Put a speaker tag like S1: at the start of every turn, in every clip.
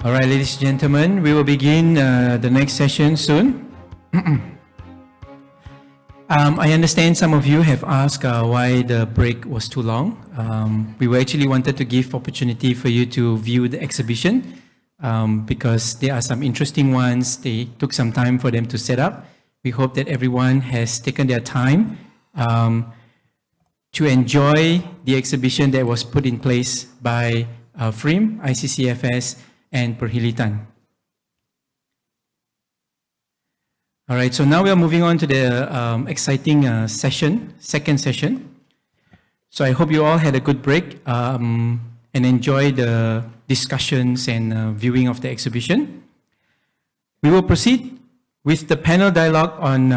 S1: All right, ladies and gentlemen, we will begin the next session soon. I understand some of you have asked why the break was too long. We actually wanted to give opportunity for you to view the exhibition because there are some interesting ones. They took some time for them to set up. We hope that everyone has taken their time to enjoy the exhibition that was put in place by FRIM, ICCFS, and Perhilitan. All right, so now we are moving on to the exciting second session. So I hope you all had a good break and enjoyed the discussions and viewing of the exhibition. We will proceed with the panel dialogue on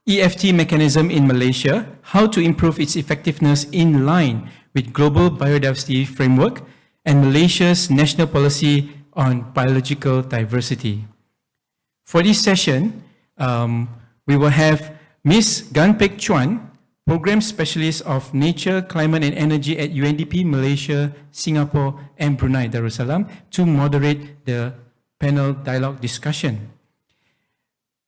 S1: EFT mechanism in Malaysia, how to improve its effectiveness in line with global biodiversity framework and Malaysia's national policy on biological diversity. For this session, we will have Ms. Gan Pek Chuan, Program Specialist of Nature, Climate and Energy at UNDP Malaysia, Singapore and Brunei Darussalam to moderate the panel dialogue discussion.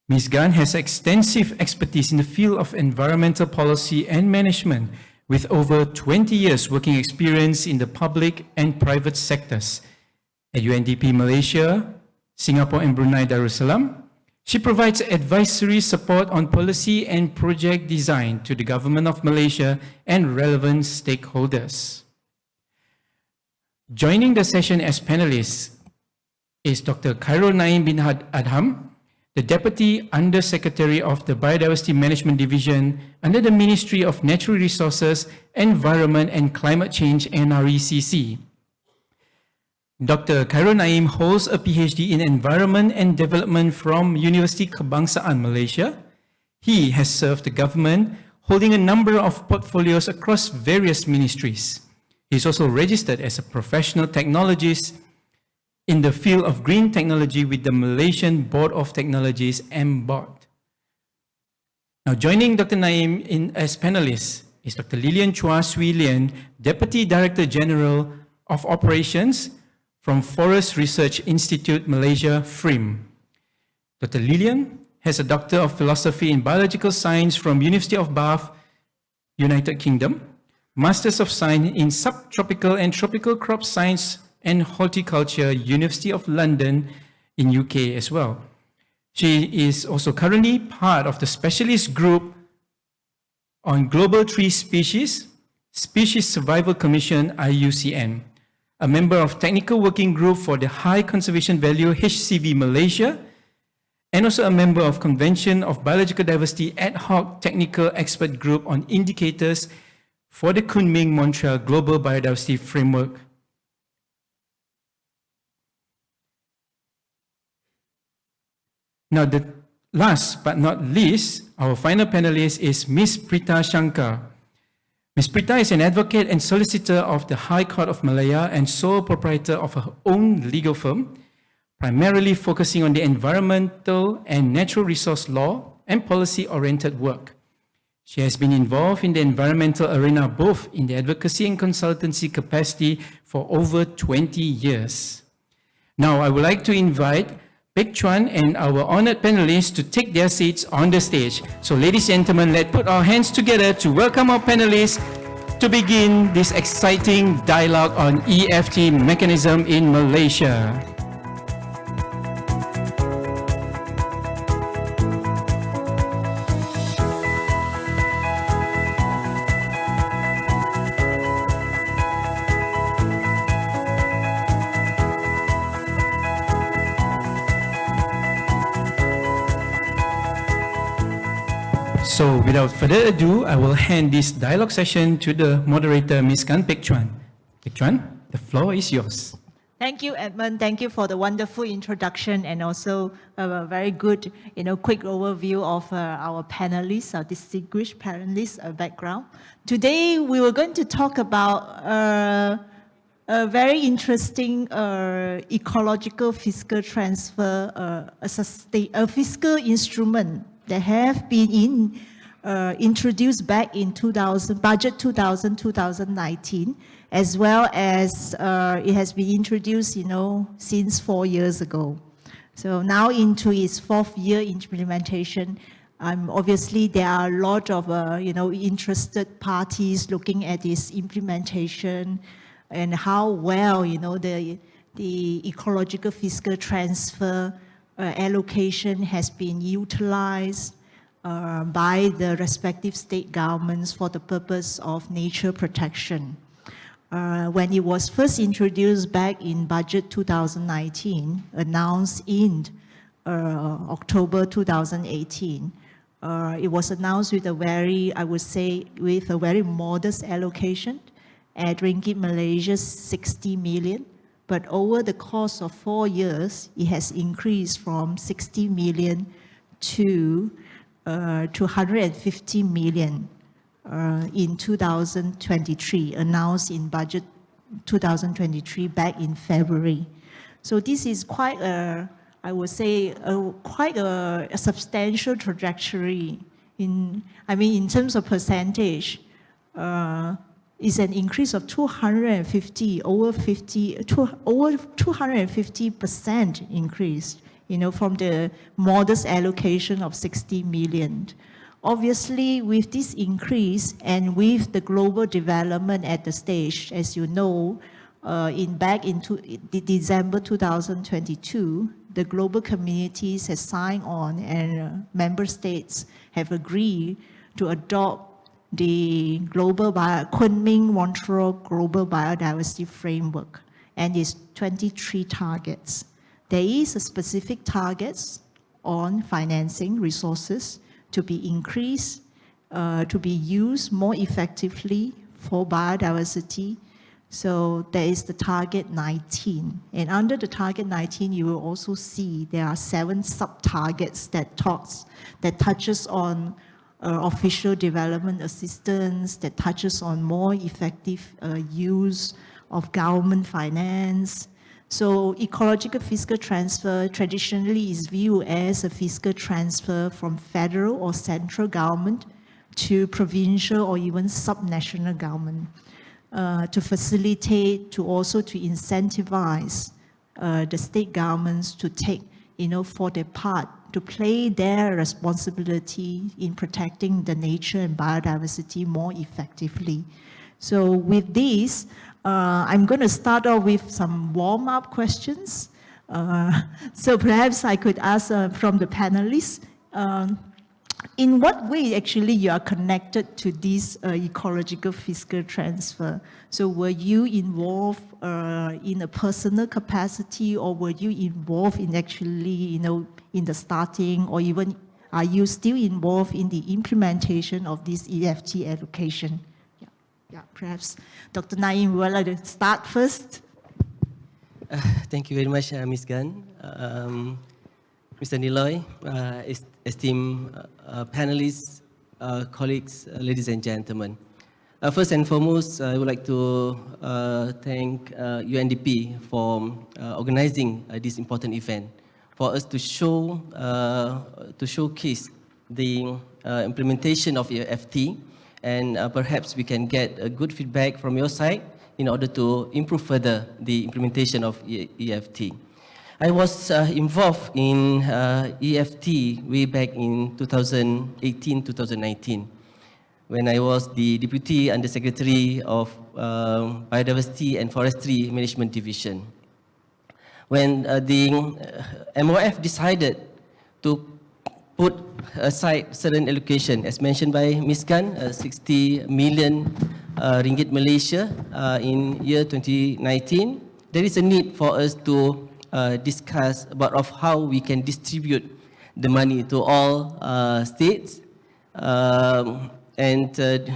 S1: Ms. Gan has extensive expertise in the field of environmental policy and management with over 20 years working experience in the public and private sectors. At UNDP Malaysia, Singapore and Brunei Darussalam, she provides advisory support on policy and project design to the Government of Malaysia and relevant stakeholders. Joining the session as panelists is Dr. Khairul Naim bin Adham, the Deputy Under-Secretary of the Biodiversity Management Division under the Ministry of Natural Resources, Environment and Climate Change, NRECC. Dr. Khairul Naim holds a PhD in Environment and Development from University Kebangsaan Malaysia. He has served the government, holding a number of portfolios across various ministries. He is also registered as a professional technologist in the field of green technology with the Malaysian Board of Technologies, MBOT. Now, joining Dr. Naim as panelists is Dr. Lilian Chua Swee Lian, Deputy Director General of Operations from Forest Research Institute Malaysia, FRIM. Dr. Lilian has a Doctor of Philosophy in Biological Science from University of Bath, United Kingdom, Masters of Science in Subtropical and Tropical Crop Science and Horticulture, University of London in UK as well. She is also currently part of the Specialist Group on Global Tree Species Survival Commission, IUCN, a member of Technical Working Group for the High Conservation Value, HCV Malaysia, and also a member of Convention of Biological Diversity Ad Hoc Technical Expert Group on Indicators for the Kunming Montreal Global Biodiversity Framework. Now, the last but not least, our final panelist is Ms. Prita Shankar. Ms. Prita is an advocate and solicitor of the High Court of Malaya and sole proprietor of her own legal firm, primarily focusing on the environmental and natural resource law and policy-oriented work. She has been involved in the environmental arena both in the advocacy and consultancy capacity for over 20 years. Now, I would like to invite Pek Chuan and our honored panelists to take their seats on the stage. So ladies and gentlemen, let's put our hands together to welcome our panelists to begin this exciting dialogue on EFT mechanism in Malaysia. So without further ado, I will hand this dialogue session to the moderator, Ms. Gan Pek Chuan. Pek Chuan, the floor is yours.
S2: Thank you, Edmund. Thank you for the wonderful introduction and also a very good, quick overview of our panelists, our distinguished panelists' background. Today, we were going to talk about a very interesting ecological fiscal transfer, a fiscal instrument that have been in introduced back in budget 2019, as well as it has been introduced, since 4 years ago. So now into its 4th year implementation, obviously there are a lot of, interested parties looking at its implementation and how well, the ecological fiscal transfer allocation has been utilized by the respective state governments for the purpose of nature protection. When it was first introduced back in budget 2019, announced in October 2018, it was announced with a very, I would say, with a very modest allocation at ringgit Malaysia 60 million. But over the course of 4 years, it has increased from 60 million to 150 million in 2023, announced in budget 2023 back in February. So this is quite a, I would say, quite a substantial trajectory. In terms of percentage, is an increase of 250% increase, from the modest allocation of 60 million. Obviously, with this increase and with the global development at the stage, as you know, back in December 2022, the global communities has signed on and member states have agreed to adopt the Kunming-Montreal Global Biodiversity Framework and its 23 targets. There is a specific targets on financing resources to be increased, to be used more effectively for biodiversity. So there is the target 19. And under the target 19, you will also see there are 7 sub-targets that touches on official development assistance, that touches on more effective use of government finance. So ecological fiscal transfer traditionally is viewed as a fiscal transfer from federal or central government to provincial or even subnational government to facilitate, to incentivize the state governments to take, for their part, to play their responsibility in protecting the nature and biodiversity more effectively. So with this, I'm going to start off with some warm-up questions. So perhaps I could ask from the panelists, in what way actually you are connected to this ecological fiscal transfer? So were you involved in a personal capacity, or were you involved in actually, in the starting, or even are you still involved in the implementation of this EFT allocation? Yeah, perhaps Dr. Naeem, would like to start first?
S3: Thank you very much, Ms. Gan. Mr. Niloy, esteemed panelists, colleagues, ladies and gentlemen. First and foremost, I would like to thank UNDP for organizing this important event, for us to showcase the implementation of EFT, and perhaps we can get a good feedback from your side in order to improve further the implementation of EFT. I was involved in EFT way back in 2018-2019, when I was the Deputy Undersecretary of Biodiversity and Forestry Management Division. When the MOF decided to put aside certain allocation, as mentioned by Ms. Gan, 60 million ringgit Malaysia in year 2019, there is a need for us to discuss about of how we can distribute the money to all states.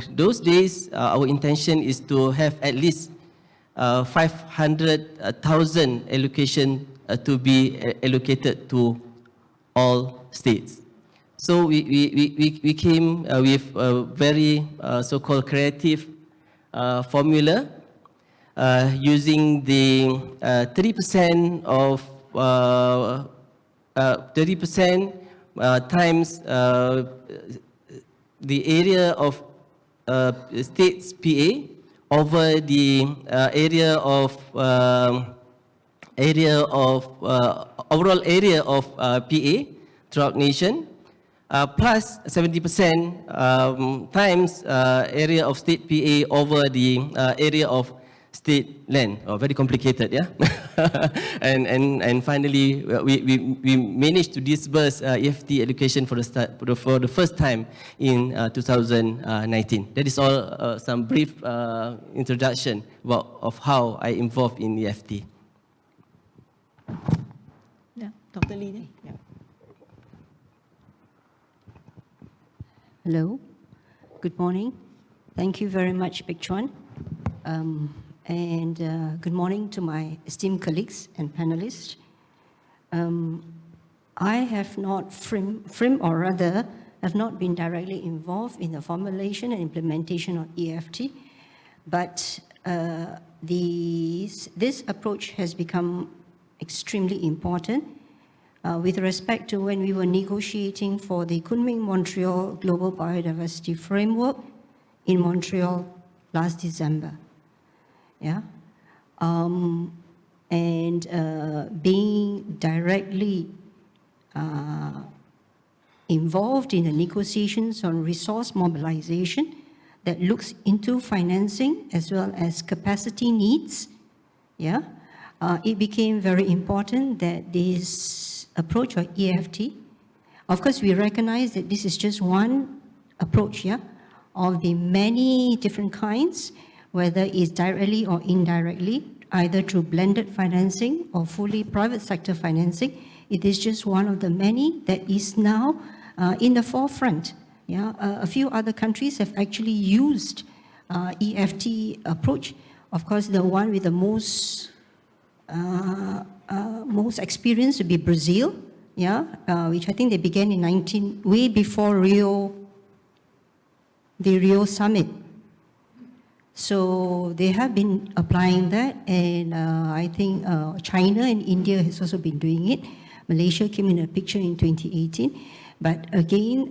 S3: Those days, our intention is to have at least 500,000 allocation to be allocated to all states. So we came with a very so-called creative formula, using the 30% of 30% times the area of states PA over the overall area of PA throughout nation, plus 70% times area of state PA over the area of state land. Oh, very complicated, yeah. and finally, we managed to disburse EFT education for the first time in 2019. That is all some brief introduction of how I involved in EFT.
S2: Yeah, Dr. Lee. Yeah.
S4: Hello, good morning. Thank you very much, Pek Chuan. And good morning to my esteemed colleagues and panelists. I have not have not been directly involved in the formulation and implementation of EFT, but this approach has become extremely important with respect to when we were negotiating for the Kunming-Montreal Global Biodiversity Framework in Montreal last December. Yeah, being directly involved in the negotiations on resource mobilization that looks into financing as well as capacity needs, yeah, it became very important that this approach of EFT, of course we recognize that this is just one approach, yeah, of the many different kinds, whether it's directly or indirectly, either through blended financing or fully private sector financing. It is just one of the many that is now in the forefront. Yeah? A few other countries have actually used EFT approach. Of course, the one with the most experience would be Brazil, yeah, which I think they began in way before the Rio summit. So they have been applying that, and I think China and India has also been doing it. Malaysia came in the picture in 2018. But again,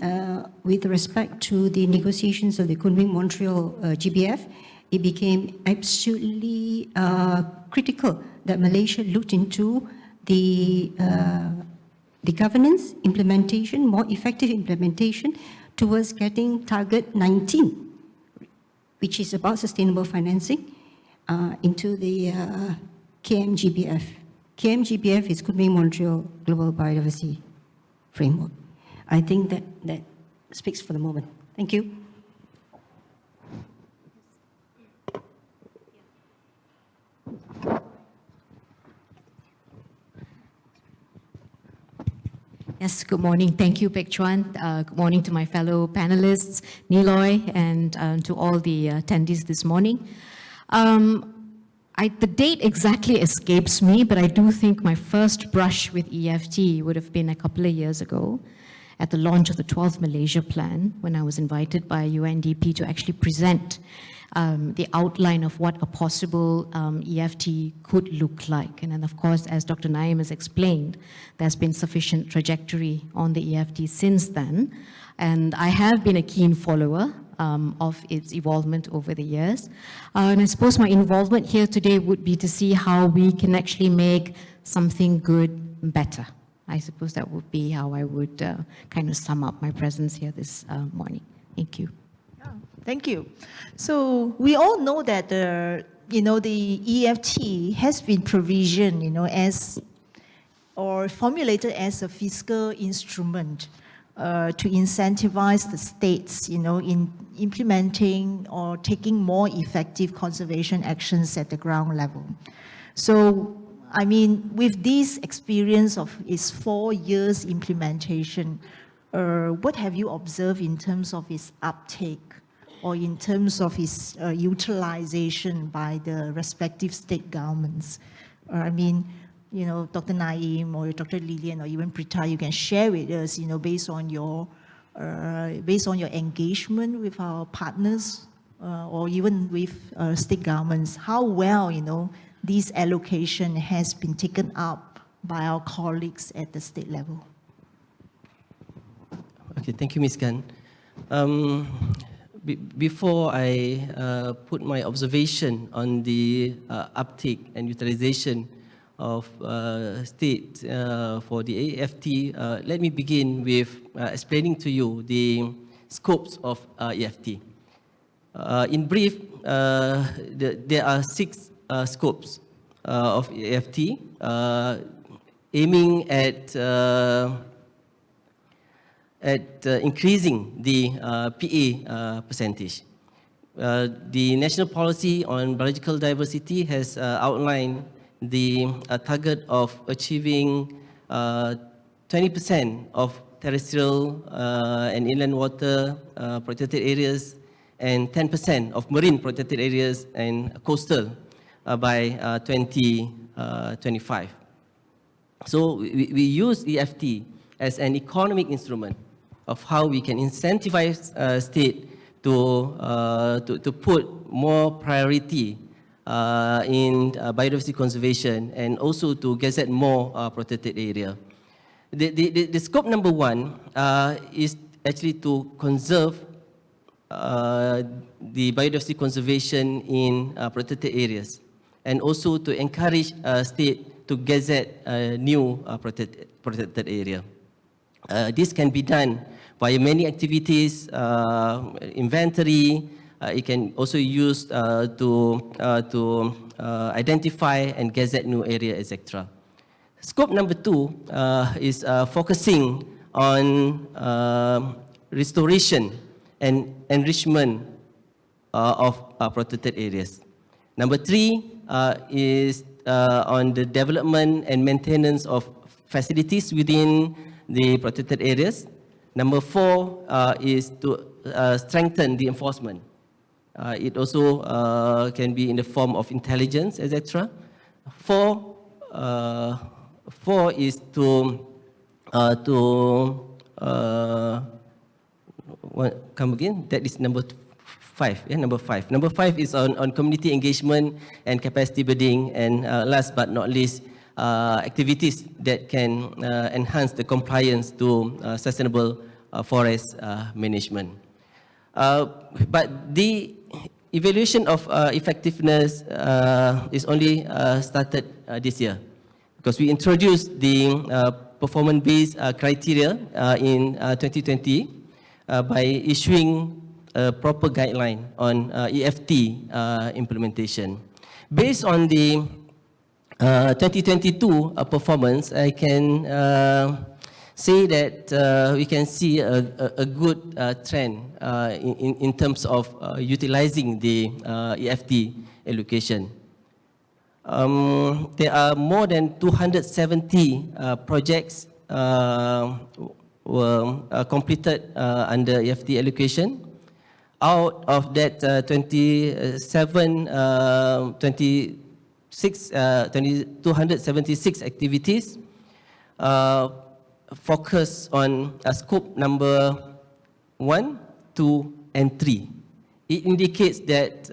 S4: with respect to the negotiations of the Kunming-Montreal GBF, it became absolutely critical that Malaysia looked into the governance implementation, more effective implementation towards getting target 19, which is about sustainable financing, into the KMGBF. KMGBF is Kunming-Montreal Global Biodiversity Framework. I think that speaks for the moment. Thank you.
S5: Yes, good morning. Thank you, Pek Chuan. Good morning to my fellow panelists, Niloy, and to all the attendees this morning. The date exactly escapes me, but I do think my first brush with EFT would have been a couple of years ago at the launch of the 12th Malaysia Plan, when I was invited by UNDP to actually present the outline of what a possible EFT could look like. And then, of course, as Dr. Naim has explained, there's been sufficient trajectory on the EFT since then. And I have been a keen follower of its evolvement over the years. And I suppose my involvement here today would be to see how we can actually make something good better. I suppose that would be how I would kind of sum up my presence here this morning. Thank you.
S2: Thank you. So we all know that the EFT has been provisioned, as or formulated as a fiscal instrument to incentivize the states, in implementing or taking more effective conservation actions at the ground level. So, I mean, with this experience of its 4 years implementation, what have you observed in terms of its uptake or in terms of its utilization by the respective state governments? I mean, Dr. Naim or Dr. Lilian or even Prita, you can share with us, based on your engagement with our partners or even with state governments, how well, this allocation has been taken up by our colleagues at the state level.
S3: Okay, thank you, Ms. Gan. Before I put my observation on the uptake and utilization of state for the EFT, let me begin with explaining to you the scopes of EFT. In brief, there are 6 scopes of EFT, aiming at increasing the PA percentage. The national policy on biological diversity has outlined the target of achieving 20% of terrestrial and inland water protected areas and 10% of marine protected areas and coastal by 2025. So we use EFT as an economic instrument of how we can incentivize state to put more priority in biodiversity conservation and also to gazette more protected area. The scope number 1 is actually to conserve the biodiversity conservation in protected areas and also to encourage state to gazette new protected area. This can be done via many activities, inventory. It can also use to identify and gazette new area, etc. Scope number 2 is focusing on restoration and enrichment of protected areas. Number 3 is on the development and maintenance of facilities within the protected areas. Number 4 is to strengthen the enforcement. It also can be in the form of intelligence, etc. 4 is to come again. That is number 5. Yeah, number 5. Number 5 is on community engagement and capacity building, and last but not least, activities that can enhance the compliance to sustainable forest management. But the evaluation of effectiveness is only started this year, because we introduced the performance-based criteria in 2020 by issuing a proper guideline on EFT implementation. Based on the 2022 performance, I can say that we can see a good trend in terms of utilizing the EFT allocation. There are more than 270 projects were completed under EFT allocation. Out of that 276 activities focus on scope number 1, 2, and 3. It indicates that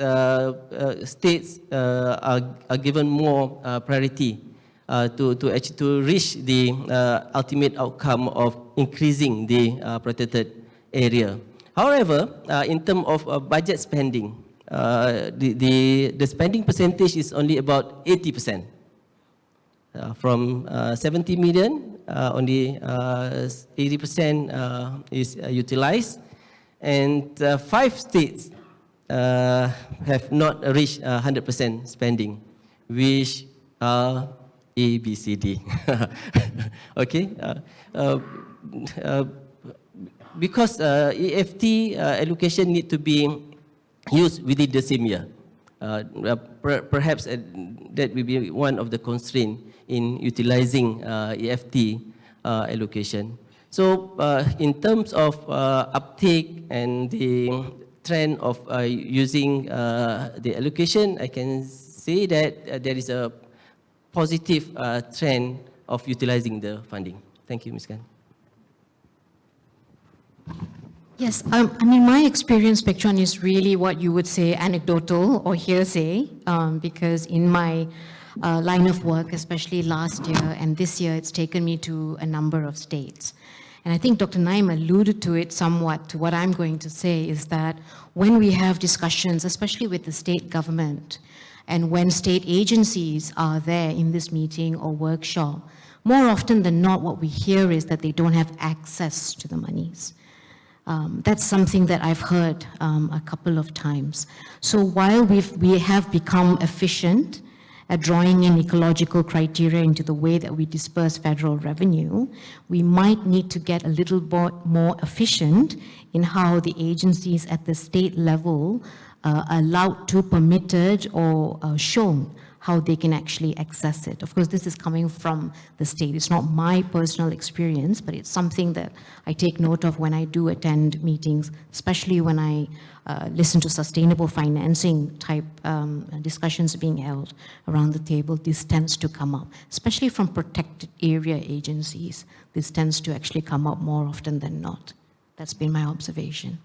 S3: states are given more priority to reach the ultimate outcome of increasing the protected area. However, in terms of budget spending, the spending percentage is only about 80%. From 70 million, only 80% is utilized, and 5 states have not reached 100% spending, which are A, B, C, D. Okay. Because EFT allocation need to be used within the same year. Perhaps that will be one of the constraints in utilizing EFT allocation. So in terms of uptake and the trend of using the allocation, I can say that there is a positive trend of utilizing the funding. Thank you, Ms. Khan.
S5: Yes, I mean, my experience, Pekchon, is really what you would say anecdotal or hearsay, because in my line of work, especially last year and this year, it's taken me to a number of states. And I think Dr. Naim alluded to it somewhat, to what I'm going to say, is that when we have discussions, especially with the state government, and when state agencies are there in this meeting or workshop, more often than not, what we hear is that they don't have access to the monies. That's something that I've heard a couple of times. So while we have become efficient at drawing in ecological criteria into the way that we disperse federal revenue, we might need to get a little more efficient in how the agencies at the state level are allowed to, permitted, or shown how they can actually access it. Of course, this is coming from the state. It's not my personal experience, but it's something that I take note of when I do attend meetings, especially when I listen to sustainable financing type discussions being held around the table. This tends to come up, especially from protected area agencies. This tends to actually come up more often than not. That's been my observation.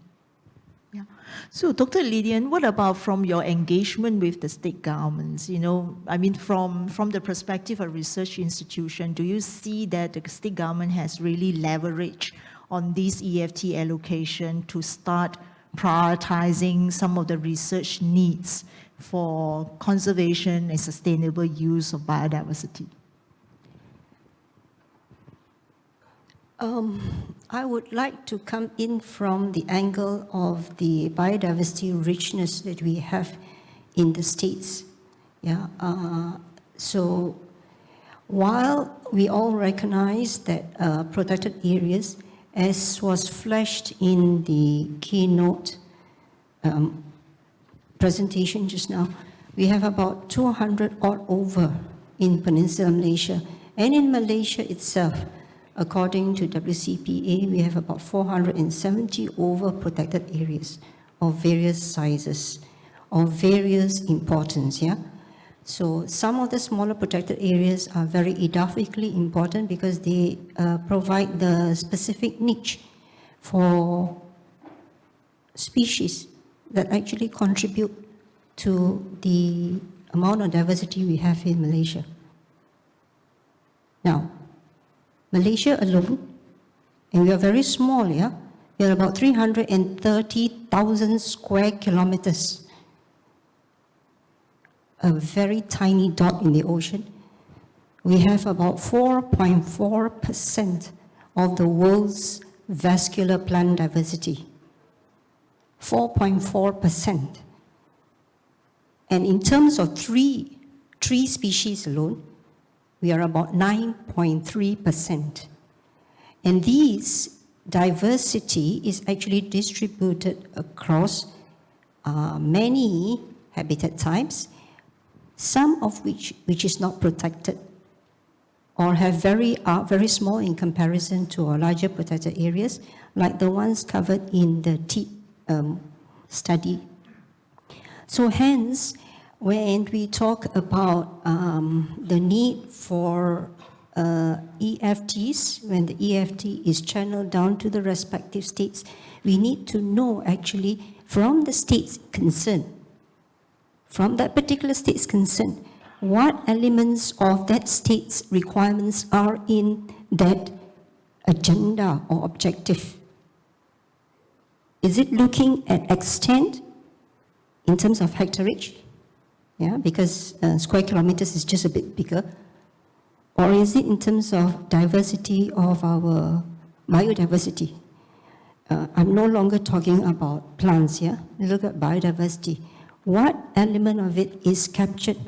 S2: Yeah. So, Dr. Lydian, what about from your engagement with the state governments? You know, I mean, from the perspective of research institution, do you see that the state government has really leveraged on this EFT allocation to start prioritizing some of the research needs for conservation and sustainable use of biodiversity?
S4: I would like to come in from the angle of the biodiversity richness that we have in the states. Yeah. So while we all recognize that protected areas, as was flashed in the keynote presentation just now, we have about 200 odd over in Peninsular Malaysia, and in Malaysia itself. According to WCPA, we have about 470 over protected areas of various sizes, of various importance, yeah? So some of the smaller protected areas are very edaphically important because they provide the specific niche for species that actually contribute to the amount of diversity we have in Malaysia. Now, Malaysia alone, and we are very small, yeah? We are about 330,000 square kilometers. A very tiny dot in the ocean. We have about 4.4% of the world's vascular plant diversity. 4.4%. And in terms of tree species alone, we are about 9.3%. And this diversity is actually distributed across many habitat types, some of which is not protected or have very small in comparison to our larger protected areas, like the ones covered in the TEEB study. So hence, when we talk about the need for EFTs, when the EFT is channeled down to the respective states, we need to know actually from the state's concern, from that particular state's concern, what elements of that state's requirements are in that agenda or objective. Is it looking at extent in terms of hectareage? Yeah, because square kilometers is just a bit bigger. Or is it in terms of diversity of our biodiversity? I'm no longer talking about plants, yeah? Look at biodiversity. What element of it is captured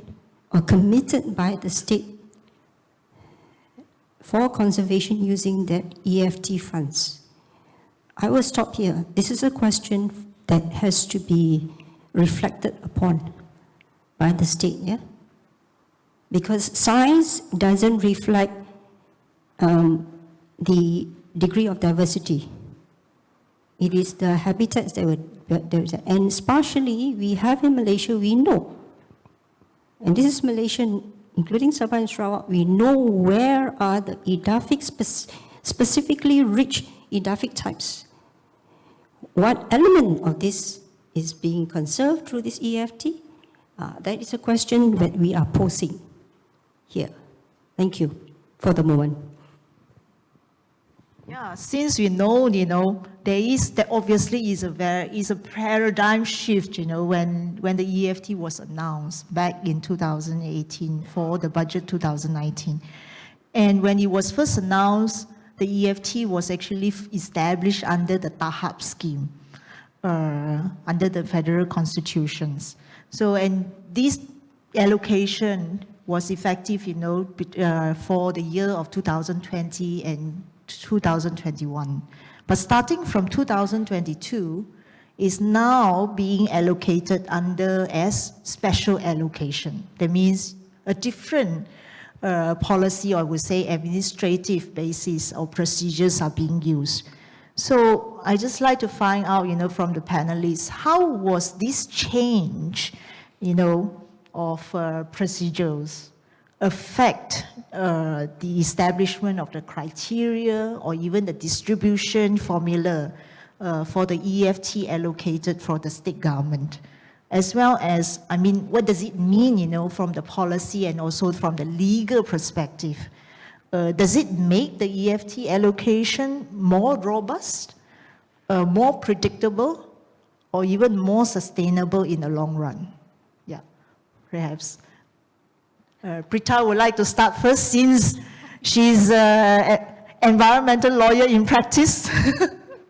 S4: or committed by the state for conservation using that EFT funds? I will stop here. This is a question that has to be reflected upon by the state, yeah? Because science doesn't reflect the degree of diversity. It is the habitats that were, and partially we have in Malaysia, we know. And this is Malaysia, including Sabah and Sarawak, we know where are the edaphic, specifically rich edaphic types. What element of this is being conserved through this EFT? That is a question that we are posing here. Thank you for the moment.
S2: Yeah, since we know, there obviously is a paradigm shift, when the EFT was announced back in 2018 for the budget 2019. And when it was first announced, the EFT was actually established under the TAHAP scheme, under the federal constitutions. So, and this allocation was effective, for the year of 2020 and 2021. But starting from 2022, is now being allocated under as special allocation. That means a different policy, or I would say administrative basis or procedures are being used. So I just like to find out, from the panelists, how was this change, of procedures affect the establishment of the criteria or even the distribution formula for the EFT allocated for the state government? As well as, what does it mean, from the policy and also from the legal perspective? Does it make the EFT allocation more robust, more predictable, or even more sustainable in the long run? Yeah, perhaps. Prita would like to start first, since she's an environmental lawyer in practice.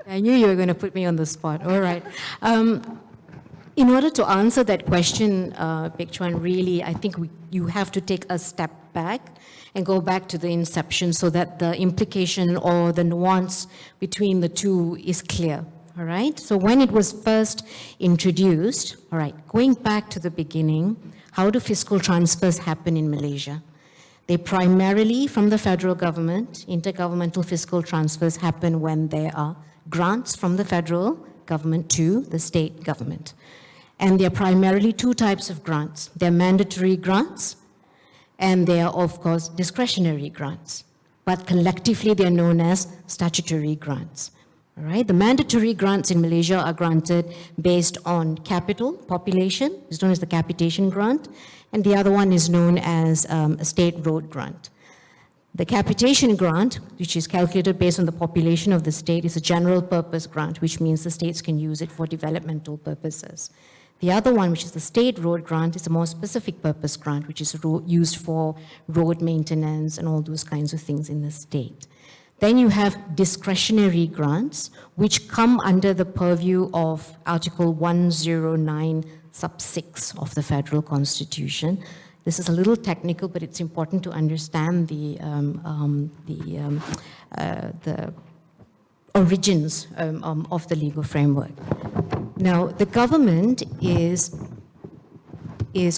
S5: I knew you were going to put me on the spot. All right. In order to answer that question, Pek Chuan, really, I think you have to take a step back and go back to the inception so that the implication or the nuance between the two is clear. All right. So when it was first introduced, all right, going back to the beginning, how do fiscal transfers happen in Malaysia? They primarily, from the federal government, intergovernmental fiscal transfers happen when there are grants from the federal government to the state government. And there are primarily two types of grants. There are mandatory grants, and there are, of course, discretionary grants. But collectively, they are known as statutory grants. All right? The mandatory grants in Malaysia are granted based on capital, population, it's known as the capitation grant, and the other one is known as a state road grant. The capitation grant, which is calculated based on the population of the state, is a general purpose grant, which means the states can use it for developmental purposes. The other one, which is the state road grant, is a more specific purpose grant, which is used for road maintenance and all those kinds of things in the state. Then you have discretionary grants, which come under the purview of Article 109 sub 6 of the Federal Constitution. This is a little technical, but it's important to understand the origins of the legal framework. Now, the government is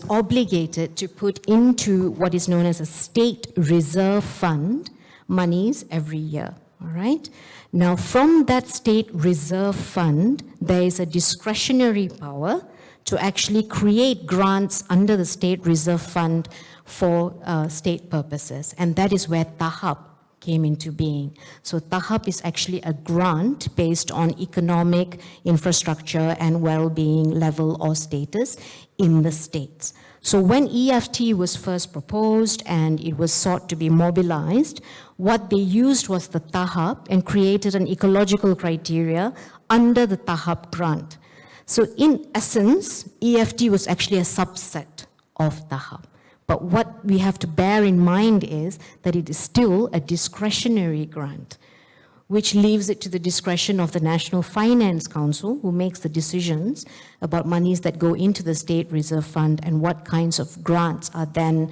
S5: obligated to put into what is known as a state reserve fund monies every year, all right? Now, from that state reserve fund, there is a discretionary power to actually create grants under the state reserve fund for state purposes, and that is where TAHAP came into being. So TAHAP is actually a grant based on economic, infrastructure, and well-being level or status in the states. So when EFT was first proposed and it was sought to be mobilized, what they used was the TAHAP and created an ecological criteria under the TAHAP grant. So in essence, EFT was actually a subset of TAHAP. But what we have to bear in mind is that it is still a discretionary grant, which leaves it to the discretion of the National Finance Council, who makes the decisions about monies that go into the State Reserve Fund and what kinds of grants are then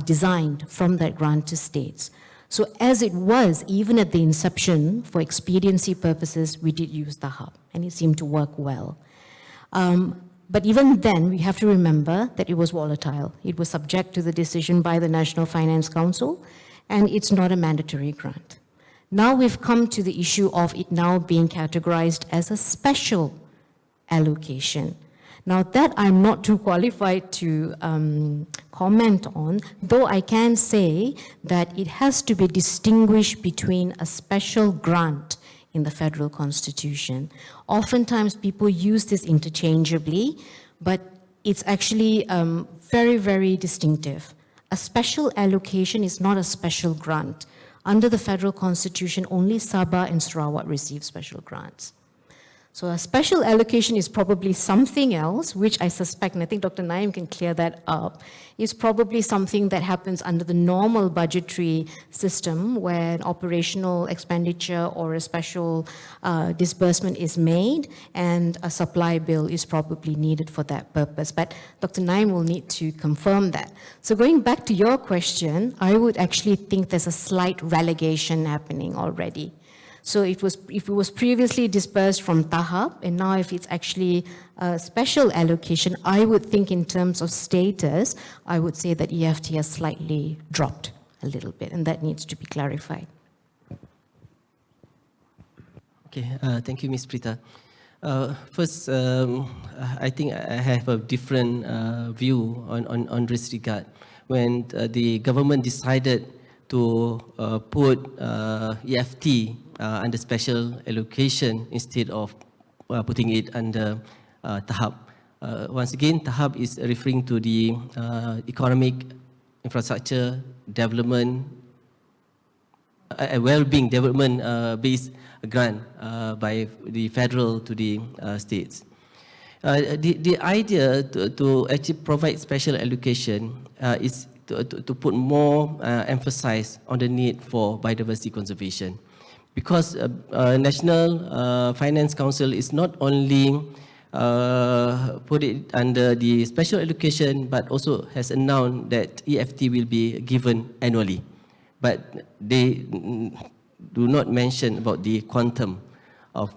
S5: designed from that grant to states. So as it was, even at the inception, for expediency purposes, we did use TAHAP, and it seemed to work well. But even then, we have to remember that it was volatile. It was subject to the decision by the National Finance Council, and it's not a mandatory grant. Now we've come to the issue of it now being categorized as a special allocation. Now that I'm not too qualified to comment on, though I can say that it has to be distinguished between a special grant in the Federal Constitution. Oftentimes people use this interchangeably, but it's actually very, very distinctive. A special allocation is not a special grant. Under the federal constitution, only Sabah and Sarawak receive special grants. So a special allocation is probably something else, which I suspect, and I think Dr. Naim can clear that up, is probably something that happens under the normal budgetary system where an operational expenditure or a special disbursement is made and a supply bill is probably needed for that purpose. But Dr. Naim will need to confirm that. So going back to your question, I would actually think there's a slight relegation happening already. So if it was previously disbursed from TAHAP, and now if it's actually a special allocation, I would think in terms of status, I would say that EFT has slightly dropped a little bit, and that needs to be clarified.
S3: Okay, thank you, Ms. Prita. First, I think I have a different view on this regard. When the government decided to put EFT under special allocation instead of putting it under TAHAP. Once again, TAHAP is referring to the economic infrastructure development, well-being development based grant by the federal to the states. The idea to actually provide special allocation is to put more emphasis on the need for biodiversity conservation. Because National Finance Council is not only put it under the special allocation, but also has announced that EFT will be given annually. But they do not mention about the quantum of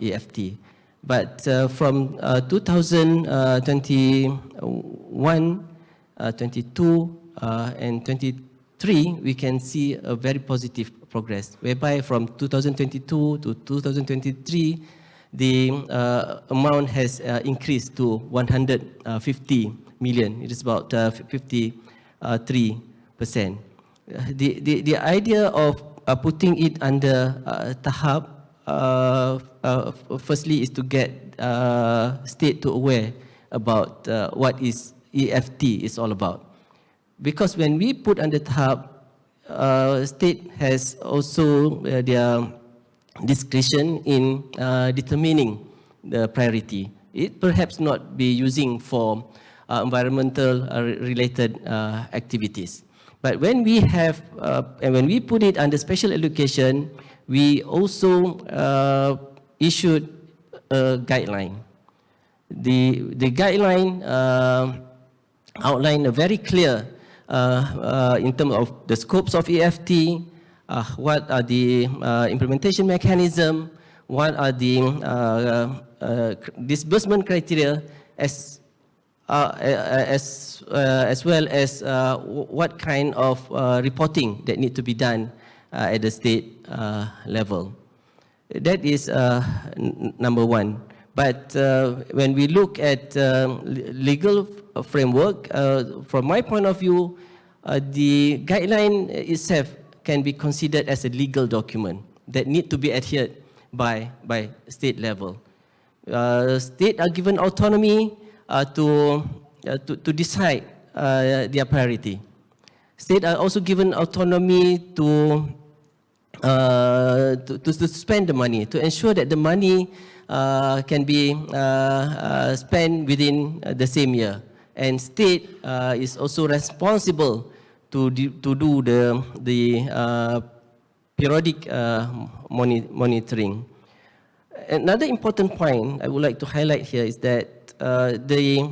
S3: EFT. But from 2021, 22, and 23, we can see a very positive progress, whereby from 2022 to 2023, the amount has increased to 150 million. It is about 53%. The idea of putting it under TAHAP, firstly, is to get state to aware about what is EFT is all about. Because when we put under TAHAP, state has also their discretion in determining the priority. It perhaps not be using for environmental related activities. But when we have, and when we put it under special allocation, we also issued a guideline. The guideline outlined a very clear in terms of the scopes of EFT, what are the implementation mechanism, what are the disbursement criteria, as well as what kind of reporting that need to be done at the state level. That is number one. But when we look at legal framework, from my point of view, the guideline itself can be considered as a legal document that need to be adhered by state level. State are given autonomy to decide their priority. State are also given autonomy to spend the money, to ensure that the money can be spent within the same year. And state is also responsible to do the periodic monitoring. Another important point I would like to highlight here is that the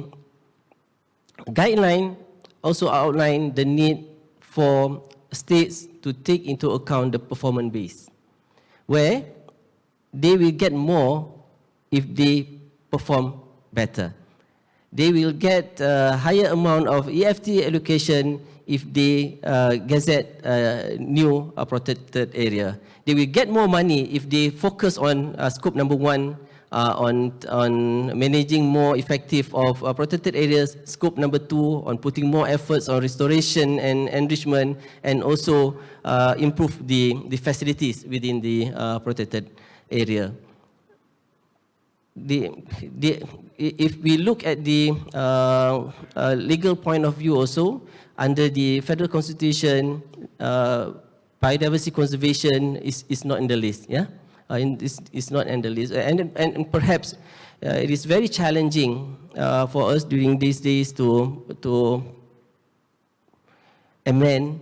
S3: guideline also outlined the need for states to take into account the performance base, where they will get more if they perform better. They will get a higher amount of EFT allocation if they gazette new protected area. They will get more money if they focus on scope number 1, on managing more effective of protected areas, scope number 2, on putting more efforts on restoration and enrichment, and also improve the facilities within the protected area. If we look at the legal point of view also, under the federal constitution, biodiversity conservation is not in the list. Yeah, it's not in the list, and perhaps it is very challenging for us during these days to amend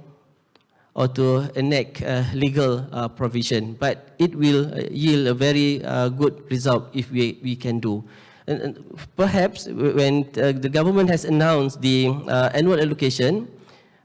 S3: or to enact legal provision, but it will yield a very good result if we can do. And perhaps when the government has announced the annual allocation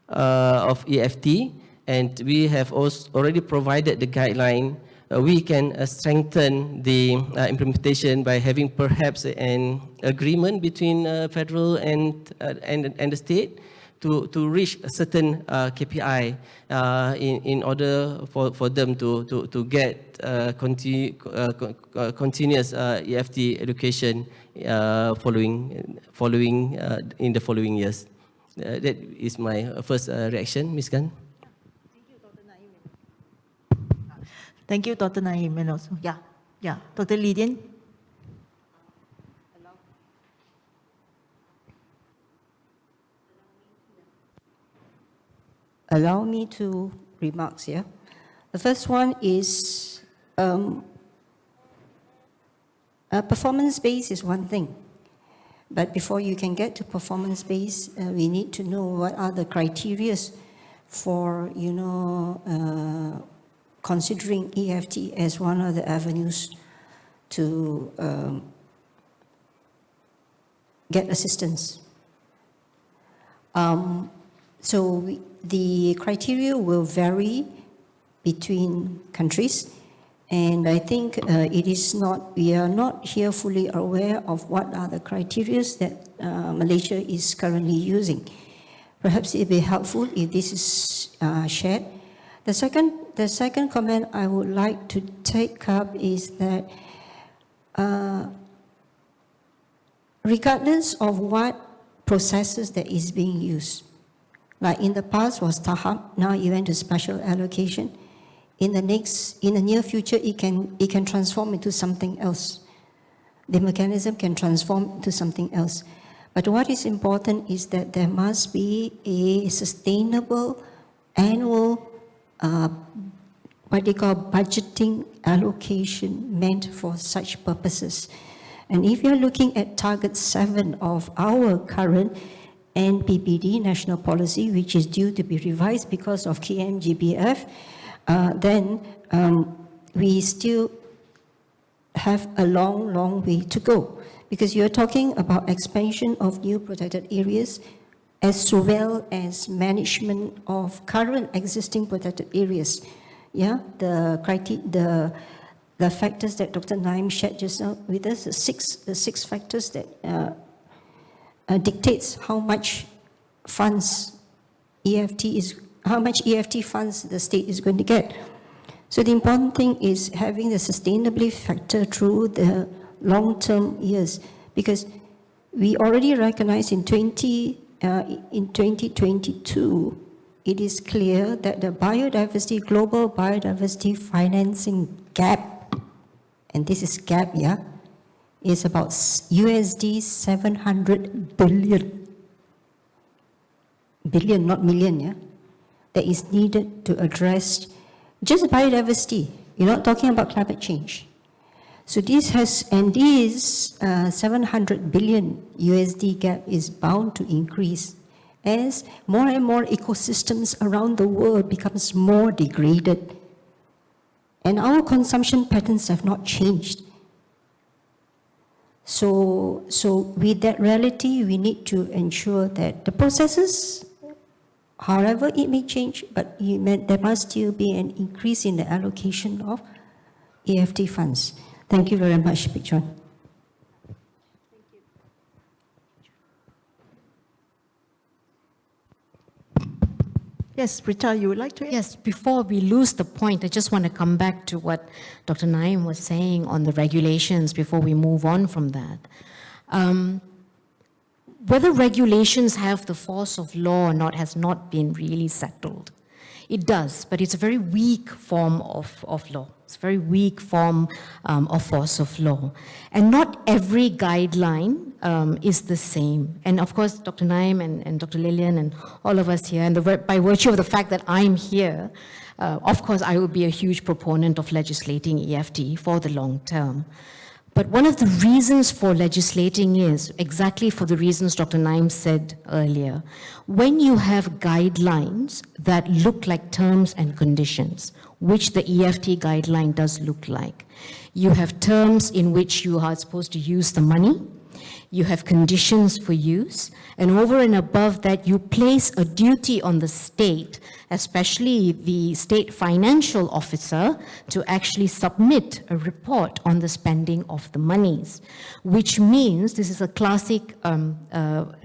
S3: of EFT, and we have also already provided the guideline, we can strengthen the implementation by having perhaps an agreement between federal and the state to reach a certain KPI in order for them to get continuous EFT education following in the following years. That is my first reaction, Ms. Gan.
S2: Thank you, Dr. Naim, and also, yeah, Dr. Lidian.
S4: Allow me to remarks here. The first one is performance-based is one thing, but before you can get to performance-based, we need to know what are the criteria for, considering EFT as one of the avenues to get assistance. The criteria will vary between countries, and I think we are not here fully aware of what are the criteria that Malaysia is currently using. Perhaps it would be helpful if this is shared. The second comment I would like to take up is that regardless of what processes that is being used, like in the past was TAHAP, now you went to special allocation. In the near future, it can transform into something else. The mechanism can transform into something else. But what is important is that there must be a sustainable annual, what they call budgeting allocation meant for such purposes. And if you're looking at target 7 of our current NPPD, National Policy, which is due to be revised because of KMGBF, then we still have a long way to go. Because you're talking about expansion of new protected areas as well as management of current existing protected areas. Yeah, the factors that Dr. Naim shared just now with us, the six factors that dictates how much funds how much EFT funds the state is going to get. So the important thing is having the sustainability factor through the long-term years, because we already recognize in 2022, it is clear that the global biodiversity financing gap, and this is gap, yeah, is about USD 700 billion, not million, yeah, that is needed to address just biodiversity. You're not talking about climate change. So this 700 billion USD gap is bound to increase as more and more ecosystems around the world becomes more degraded. And our consumption patterns have not changed. So with that reality, we need to ensure that the processes, however it may change, but there must still be an increase in the allocation of EFT funds. Thank you very much, Big John.
S2: Yes, Rita, you would like to?
S5: Yes, before we lose the point, I just want to come back to what Dr. Naim was saying on the regulations before we move on from that. Whether regulations have the force of law or not has not been really settled. It does, but it's a very weak form of law. It's a very weak form of force of law. And not every guideline is the same. And of course, Dr. Naim and Dr. Lillian and all of us here, and by virtue of the fact that I'm here, of course, I will be a huge proponent of legislating EFT for the long term. But one of the reasons for legislating is exactly for the reasons Dr. Naim said earlier. When you have guidelines that look like terms and conditions, which the EFT guideline does look like, you have terms in which you are supposed to use the money, you have conditions for use, and over and above that, you place a duty on the state, especially the state financial officer, to actually submit a report on the spending of the monies, which means this is a classic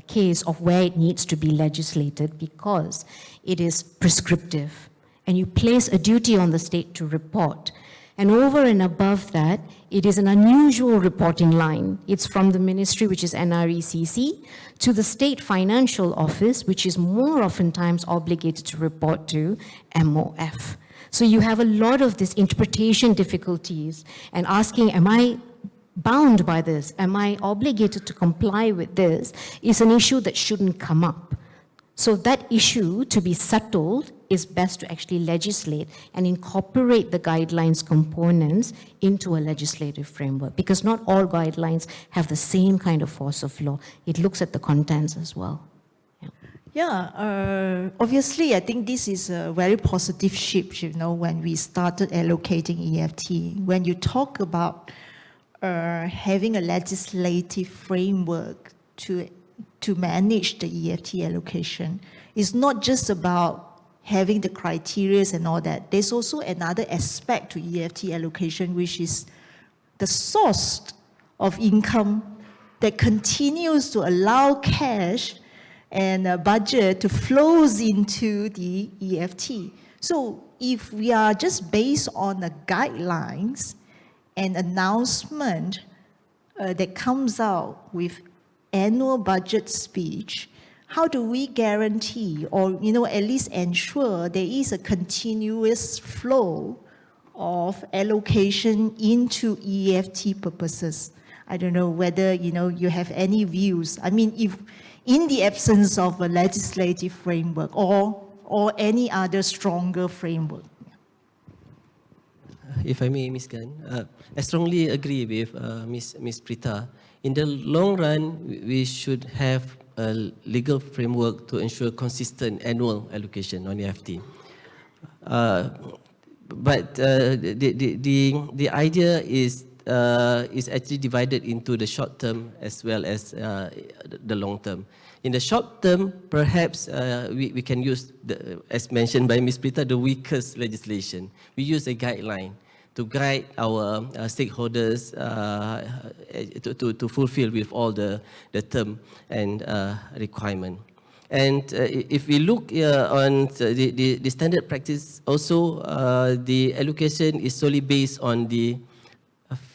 S5: case of where it needs to be legislated because it is prescriptive, and you place a duty on the state to report. And over and above that, it is an unusual reporting line. It's from the ministry, which is NRECC, to the state financial office, which is more oftentimes obligated to report to MOF. So you have a lot of this interpretation difficulties and asking, am I bound by this? Am I obligated to comply with this? Is an issue that shouldn't come up. So that issue, to be settled, is best to actually legislate and incorporate the guidelines components into a legislative framework, because not all guidelines have the same kind of force of law. It looks at the contents as well.
S2: Obviously, I think this is a very positive shift, when we started allocating EFT. When you talk about having a legislative framework to manage the EFT allocation, it's not just about having the criteria and all that. There's also another aspect to EFT allocation, which is the source of income that continues to allow cash and a budget to flows into the EFT. So if we are just based on the guidelines and announcement that comes out with annual budget speech, how do we guarantee or at least ensure there is a continuous flow of allocation into EFT purposes? I don't know whether you have any views. I mean, if in the absence of a legislative framework or any other stronger framework.
S3: If I may, Ms. Gan, I strongly agree with Ms. Prita. In the long run, we should have a legal framework to ensure consistent annual allocation on EFT. But the idea is actually divided into the short term as well as the long term. In the short term, perhaps we can use, as mentioned by Ms. Prita, the weakest legislation. We use a guideline to guide our stakeholders to fulfill with all the term and requirement. And if we look on the standard practice, also the allocation is solely based on the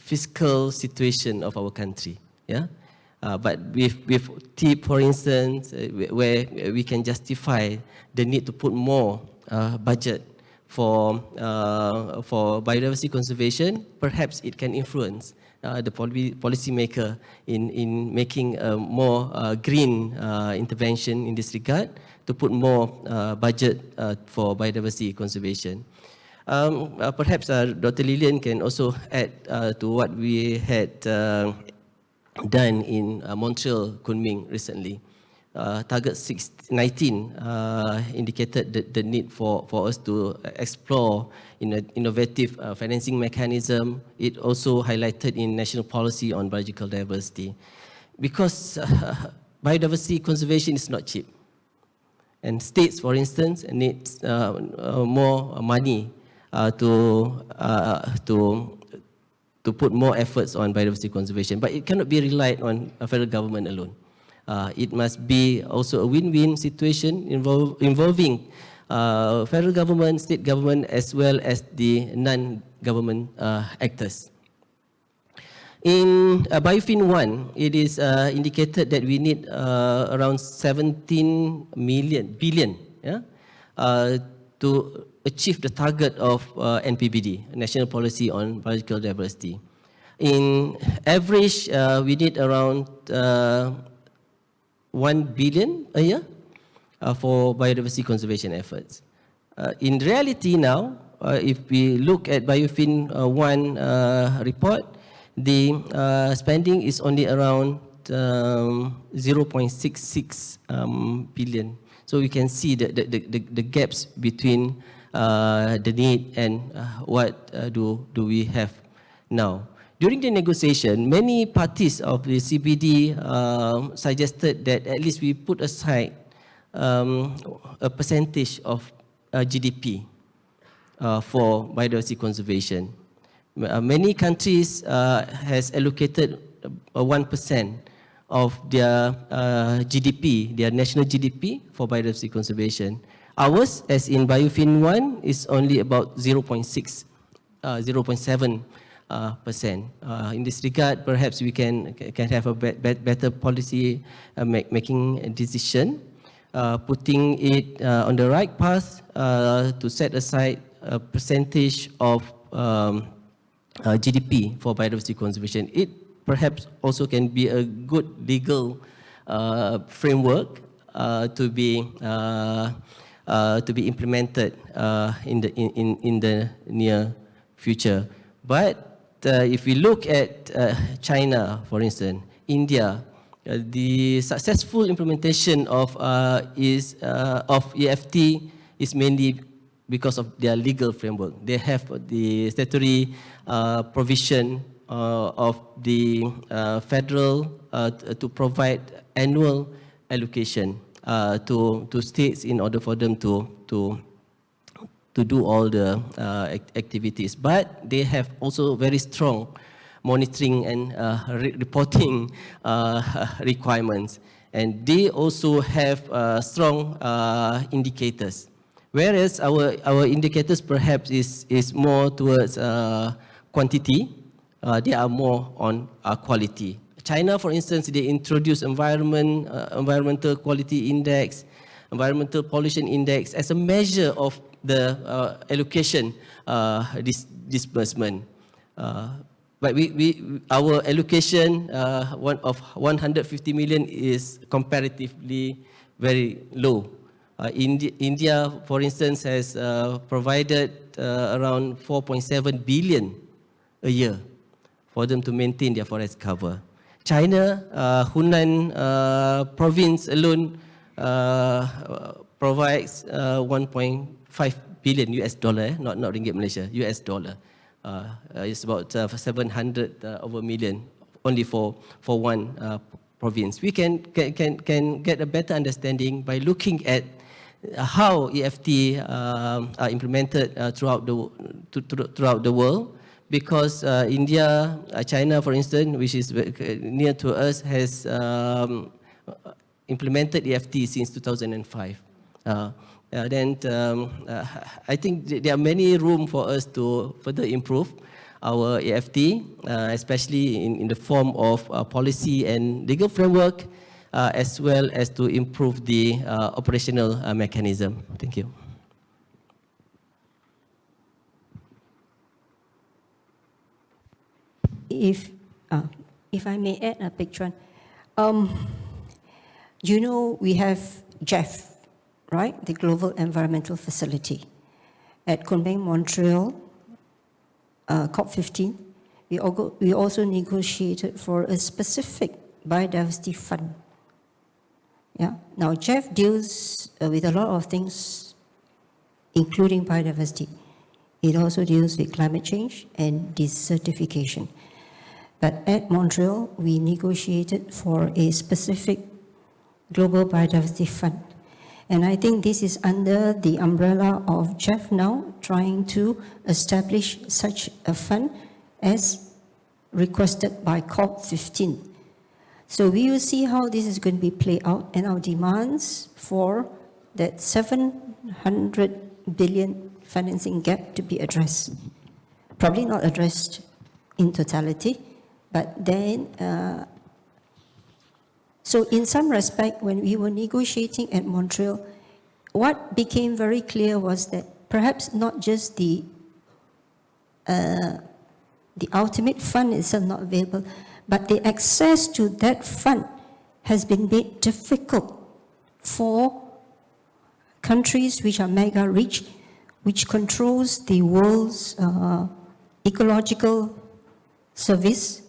S3: fiscal situation of our country. But with TEEB, for instance, where we can justify the need to put more budget for biodiversity conservation, perhaps it can influence the policymaker in making a more green intervention in this regard to put more budget for biodiversity conservation. Perhaps Dr. Lillian can also add to what we had done in Montreal, Kunming recently. Target 19 indicated the need for us to explore innovative financing mechanism. It also highlighted in national policy on biological diversity. Because biodiversity conservation is not cheap. And states, for instance, need more money to put more efforts on biodiversity conservation. But it cannot be relied on a federal government alone. It must be also a win-win situation involving federal government, state government, as well as the non-government actors. In BIOFIN 1, it is indicated that we need around 17 billion to achieve the target of NPBD, National Policy on Biological Diversity. In average, we need around 1 billion a year for biodiversity conservation efforts. In reality now, if we look at BIOFIN 1 report, the spending is only around 0.66 billion. So we can see the gaps between the need and what do we have now. During the negotiation, many parties of the CBD suggested that at least we put aside a percentage of GDP for biodiversity conservation. Many countries has allocated 1% of their GDP, their national GDP for biodiversity conservation. Ours, as in BIOFIN 1, is only about 0.7%. In this regard, perhaps we can have a better policy making decision, putting it on the right path to set aside a percentage of GDP for biodiversity conservation. It perhaps also can be a good legal framework to be implemented in the near future. But if we look at China, for instance, India, the successful implementation of EFT is mainly because of their legal framework. They have the statutory provision of the federal to provide annual allocation to states in order for them to do all the activities. But they have also very strong monitoring and reporting requirements. And they also have strong indicators. Whereas our indicators perhaps is more towards quantity, they are more on quality. China, for instance, they introduced environmental quality index, environmental pollution index as a measure of the allocation disbursement. But our allocation of 150 million is comparatively very low. India, for instance, has provided around 4.7 billion a year for them to maintain their forest cover. China, Hunan province alone provides 1.5 billion US dollar, not ringgit Malaysia, US dollar. It's about 700 over million only for one province. We can get a better understanding by looking at how EFT are implemented throughout the world, because India, China, for instance, which is near to us, has implemented EFT since 2005. Then I think there are many room for us to further improve our EFT, especially in the form of policy and legal framework, as well as to improve the operational mechanism. Thank you.
S4: If I may add a picture, you know, we have GEF, right? The Global Environmental Facility. At convened Montreal, COP15, we also negotiated for a specific biodiversity fund. Yeah. Now, GEF deals with a lot of things, including biodiversity. It also deals with climate change and desertification. But at Montreal, we negotiated for a specific global biodiversity fund. And I think this is under the umbrella of GEF now, trying to establish such a fund as requested by COP15. So we will see how this is going to be played out, and our demands for that 700 billion financing gap to be addressed. Probably not addressed in totality, but then, so in some respect, when we were negotiating at Montreal, what became very clear was that perhaps not just the ultimate fund itself not available, but the access to that fund has been made difficult for countries which are mega rich, which controls the world's ecological service.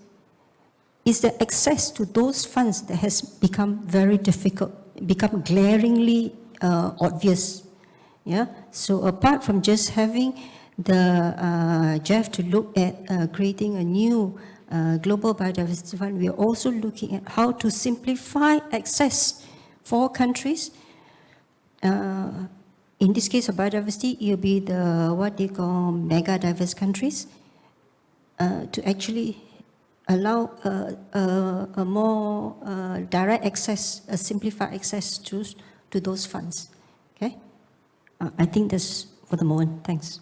S4: Is the access to those funds that has become very difficult, become glaringly obvious. Yeah. So apart from just having the Jeff to look at creating a new global biodiversity fund, we are also looking at how to simplify access for countries. In this case of biodiversity, it will be the what they call mega diverse countries to actually allow a more direct access, a simplified access to those funds. Okay, I think that's for the moment. Thanks.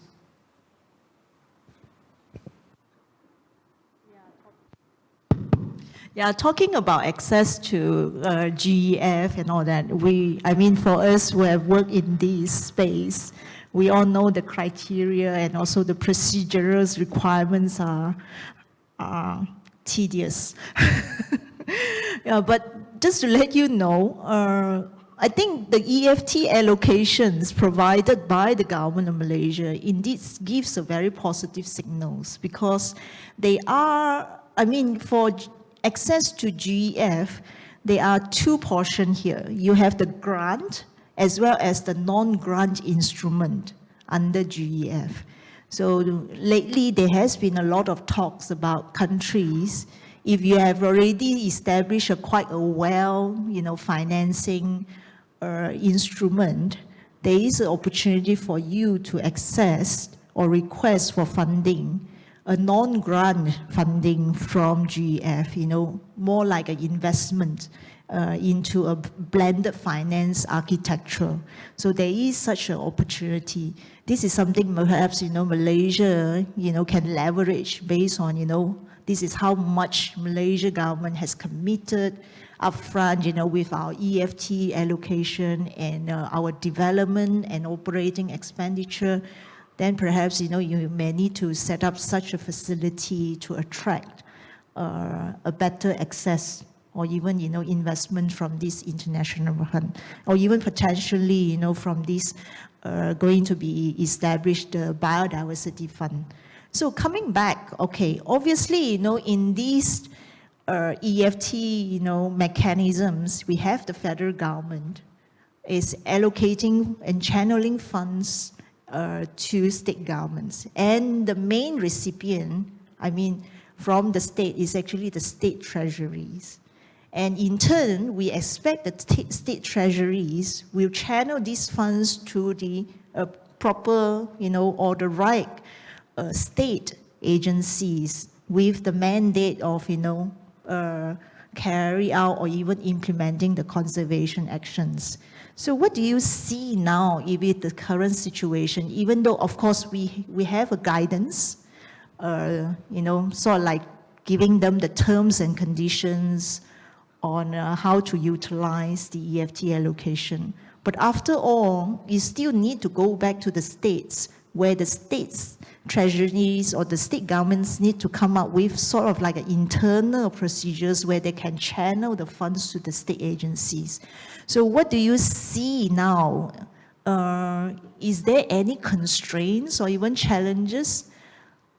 S2: Yeah, talking about access to GEF and all that, I mean, for us who have worked in this space, we all know the criteria and also the procedural requirements are tedious. Yeah, but just to let you know, I think the EFT allocations provided by the government of Malaysia indeed gives a very positive signals, because they are, I mean, for access to GEF, there are two portions here. You have the grant as well as the non-grant instrument under GEF. So lately there has been a lot of talks about countries, if you have already established quite a well, financing instrument, there is an opportunity for you to access or request for funding, a non-grant funding from GEF, more like an investment into a blended finance architecture. So there is such an opportunity. This is something perhaps, Malaysia, can leverage based on, this is how much Malaysia government has committed upfront, with our EFT allocation and our development and operating expenditure. Then perhaps, you may need to set up such a facility to attract a better access or even, investment from this international fund, or even potentially, from this going to be established Biodiversity Fund. So coming back, okay, obviously, in these EFT, mechanisms, we have the federal government is allocating and channeling funds to state governments. And the main recipient, from the state is actually the state treasuries. And in turn, we expect that state treasuries will channel these funds to the proper, or the right state agencies with the mandate of, carry out or even implementing the conservation actions. So what do you see now with the current situation, even though, of course, we have a guidance, sort of like giving them the terms and conditions on how to utilize the EFT allocation. But after all, you still need to go back to the states, where the states' treasuries or the state governments need to come up with sort of like an internal procedures where they can channel the funds to the state agencies. So what do you see now? Is there any constraints or even challenges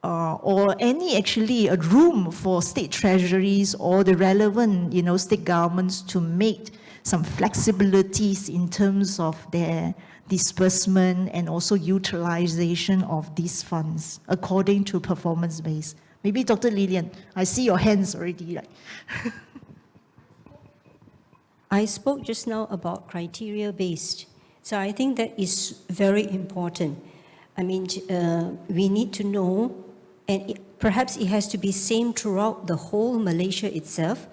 S2: or any actually a room for state treasuries or the relevant, state governments to make some flexibilities in terms of their disbursement and also utilization of these funds according to performance base? Maybe Dr. Lilian, I see your hands already.
S4: I spoke just now about criteria based. So I think that is very important. We need to know, and perhaps it has to be same throughout the whole Malaysia itself.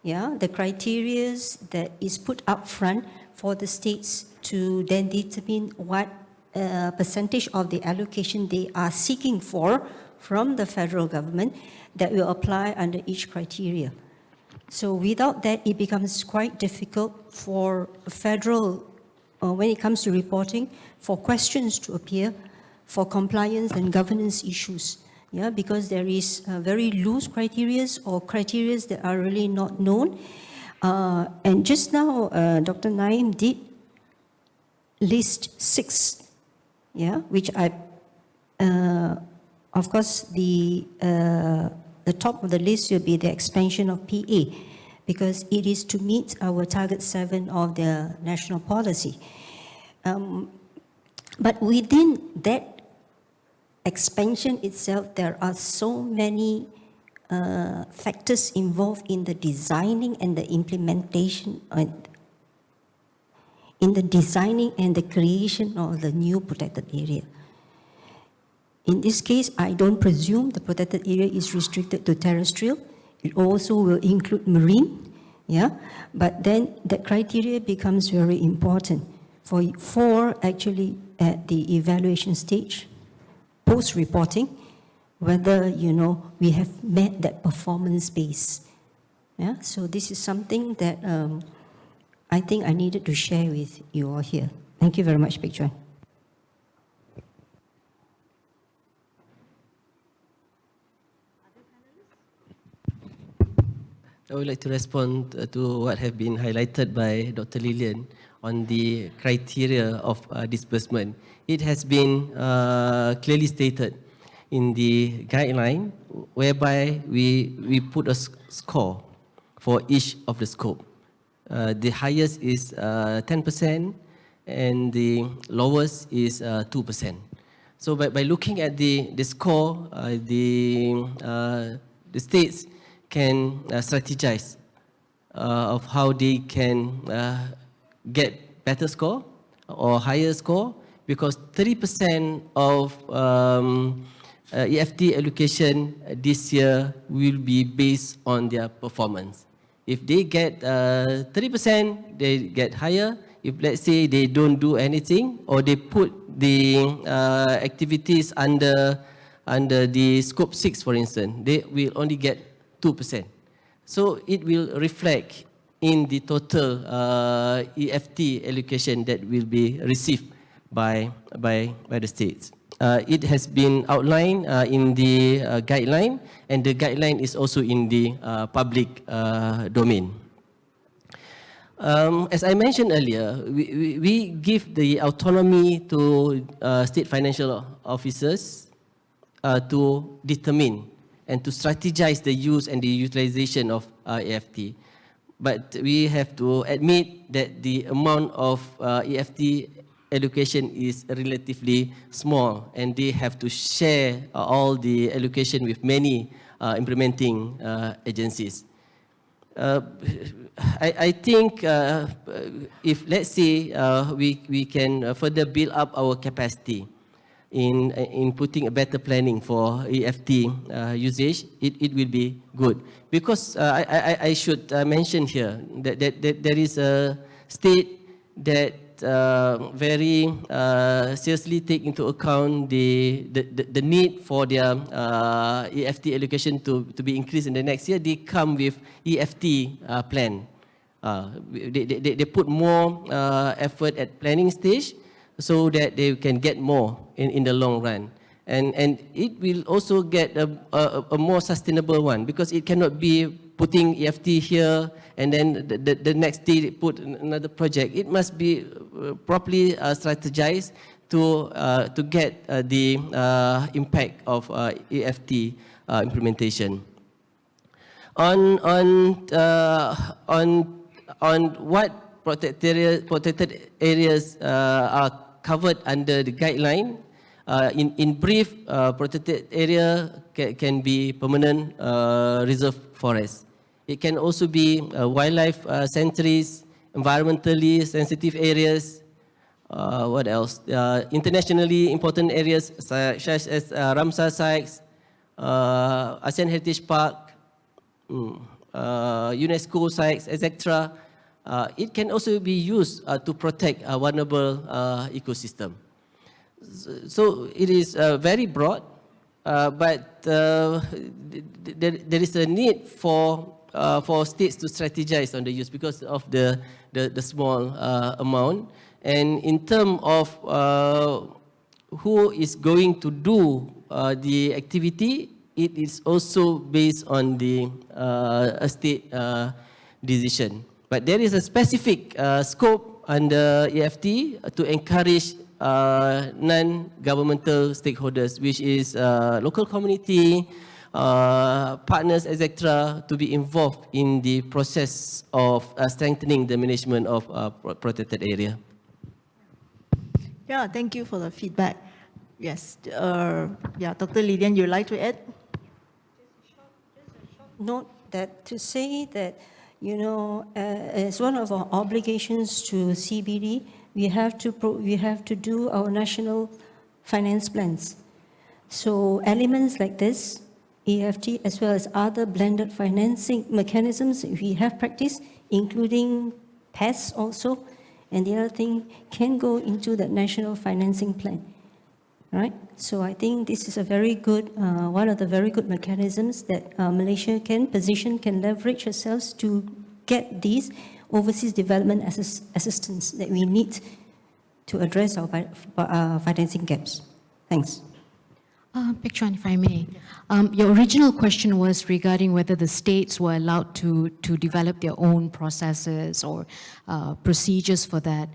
S4: Yeah, the criteria that is put up front for the states to then determine what percentage of the allocation they are seeking for from the federal government that will apply under each criteria. So without that, it becomes quite difficult for federal, when it comes to reporting, for questions to appear for compliance and governance issues. Yeah, because there is very loose criteria or criteria that are really not known. And just now, Dr. Naim did list 6, yeah, which I, of course, the top of the list will be the expansion of PA, because it is to meet our target 7 of the national policy. But within that expansion itself, there are so many factors involved in the designing and the implementation, in the designing and the creation of the new protected area. In this case, I don't presume the protected area is restricted to terrestrial. It also will include marine, yeah. But then the criteria becomes very important for actually at the evaluation stage, post-reporting, whether, you know, we have met that performance base. Yeah? So this is something that I think I needed to share with you all here. Thank you very much, Big Chuan.
S3: I would like to respond to what have been highlighted by Dr. Lilian on the criteria of disbursement. It has been clearly stated in the guideline, whereby we put a score for each of the scope. The highest is 10% and the lowest is 2%. So by looking at the score, the states can strategize of how they can get better score or higher score, because 30% of EFT allocation this year will be based on their performance. If they get 30%, they get higher. If let's say they don't do anything, or they put the activities under the scope 6, for instance, they will only get 2%. So it will reflect in the total EFT allocation that will be received by the states. It has been outlined in the guideline, and the guideline is also in the public domain. As I mentioned earlier, we give the autonomy to state financial officers to determine and to strategize the use and the utilization of EFT. But we have to admit that the amount of EFT allocation is relatively small, and they have to share all the allocation with many implementing agencies. I think if, let's say, we can further build up our capacity in putting a better planning for EFT usage, it will be good. Because I should mention here that there is a state that very seriously take into account the need for their EFT allocation to be increased in the next year. They come with EFT plan. They put more effort at planning stage so that they can get more in the long run. And it will also get a more sustainable one, because it cannot be putting EFT here and then the next day put another project. It must be properly strategized to get the impact of EFT implementation. On what protected areas are covered under the guideline, in brief, protected area can be permanent reserve forest. It can also be wildlife sanctuaries, environmentally sensitive areas. What else? Internationally important areas such as Ramsar sites, ASEAN Heritage Park, UNESCO sites, etc. It can also be used to protect a vulnerable ecosystem. So it is very broad, but there is a need for states to strategize on the use because of the small amount. And in terms of who is going to do the activity, it is also based on the state decision. But there is a specific scope under EFT to encourage non-governmental stakeholders, which is local community, partners, etc., to be involved in the process of strengthening the management of protected area.
S2: Yeah, thank you for the feedback. Yes, yeah, Dr. Lilian, you'd like to add?
S4: Note that to say that, you know, as one of our obligations to CBD, we have to do our national finance plans. So elements like this, EFT, as well as other blended financing mechanisms we have practiced, including PES also, and the other thing can go into the national financing plan, right? So I think this is a very good, one of the very good mechanisms that Malaysia can leverage ourselves to get these overseas development assistance that we need to address our financing gaps. Thanks.
S5: Pek Chuan, if I may. Your original question was regarding whether the states were allowed to develop their own processes or procedures for that.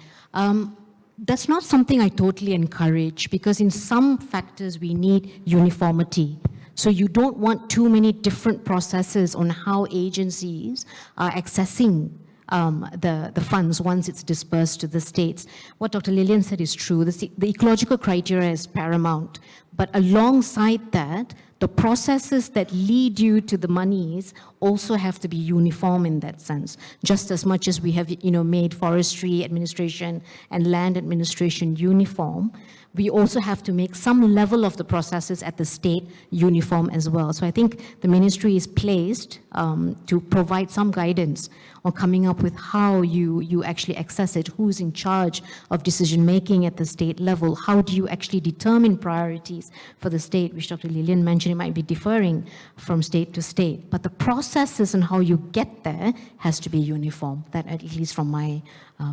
S5: That's not something I totally encourage, because in some factors we need uniformity. So you don't want too many different processes on how agencies are accessing the funds once it's dispersed to the states. What Dr. Lilian said is true. The ecological criteria is paramount. But alongside that, the processes that lead you to the monies also have to be uniform in that sense. Just as much as we have, made forestry administration and land administration uniform, we also have to make some level of the processes at the state uniform as well. So I think the ministry is placed to provide some guidance on coming up with how you actually access it, who's in charge of decision-making at the state level, how do you actually determine priorities for the state, which Dr. Lilian mentioned, it might be differing from state to state. But the processes and how you get there has to be uniform, that at least from my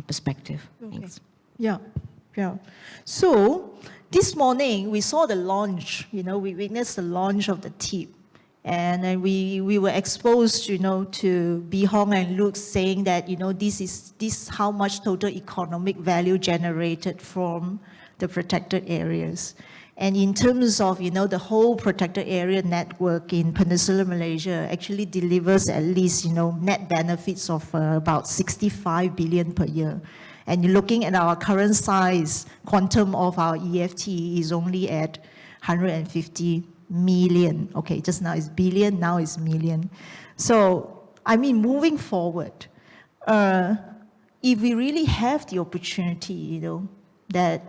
S5: perspective.
S2: Okay.
S5: Thanks.
S2: Yeah. Yeah. So this morning we saw the launch, we witnessed the launch of the TEEB. And then we were exposed, to Bee Hong and Luke saying that, this how much total economic value generated from the protected areas. And in terms of, the whole protected area network in Peninsular Malaysia actually delivers at least, net benefits of about 65 billion per year. And you're looking at our current size, quantum of our EFT is only at 150 million. Okay, just now it's billion, now it's million. So, moving forward, if we really have the opportunity, that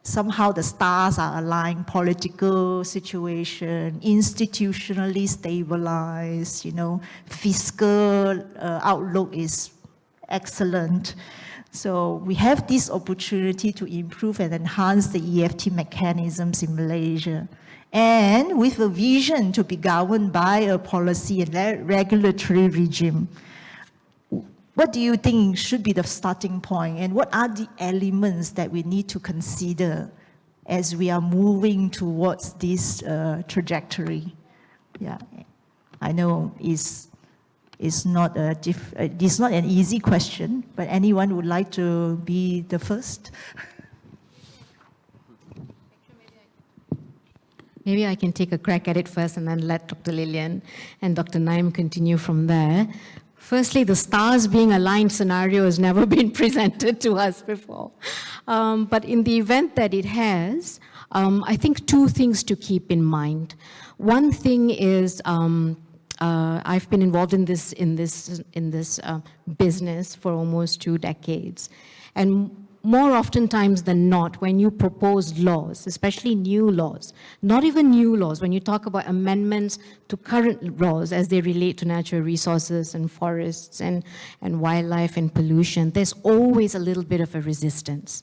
S2: somehow the stars are aligned, political situation, institutionally stabilized, fiscal outlook is excellent. So we have this opportunity to improve and enhance the EFT mechanisms in Malaysia. And with a vision to be governed by a policy and regulatory regime. What do you think should be the starting point, and what are the elements that we need to consider as we are moving towards this trajectory? Yeah, I know it's not an easy question, but anyone would like to be the first?
S5: Maybe I can take a crack at it first and then let Dr. Lilian and Dr. Naim continue from there. Firstly, the stars being aligned scenario has never been presented to us before. But in the event that it has, I think two things to keep in mind. One thing is, I've been involved in this business for almost 2 decades. And more oftentimes than not, when you propose laws, especially new laws, not even new laws, when you talk about amendments to current laws as they relate to natural resources and forests and wildlife and pollution, there's always a little bit of a resistance.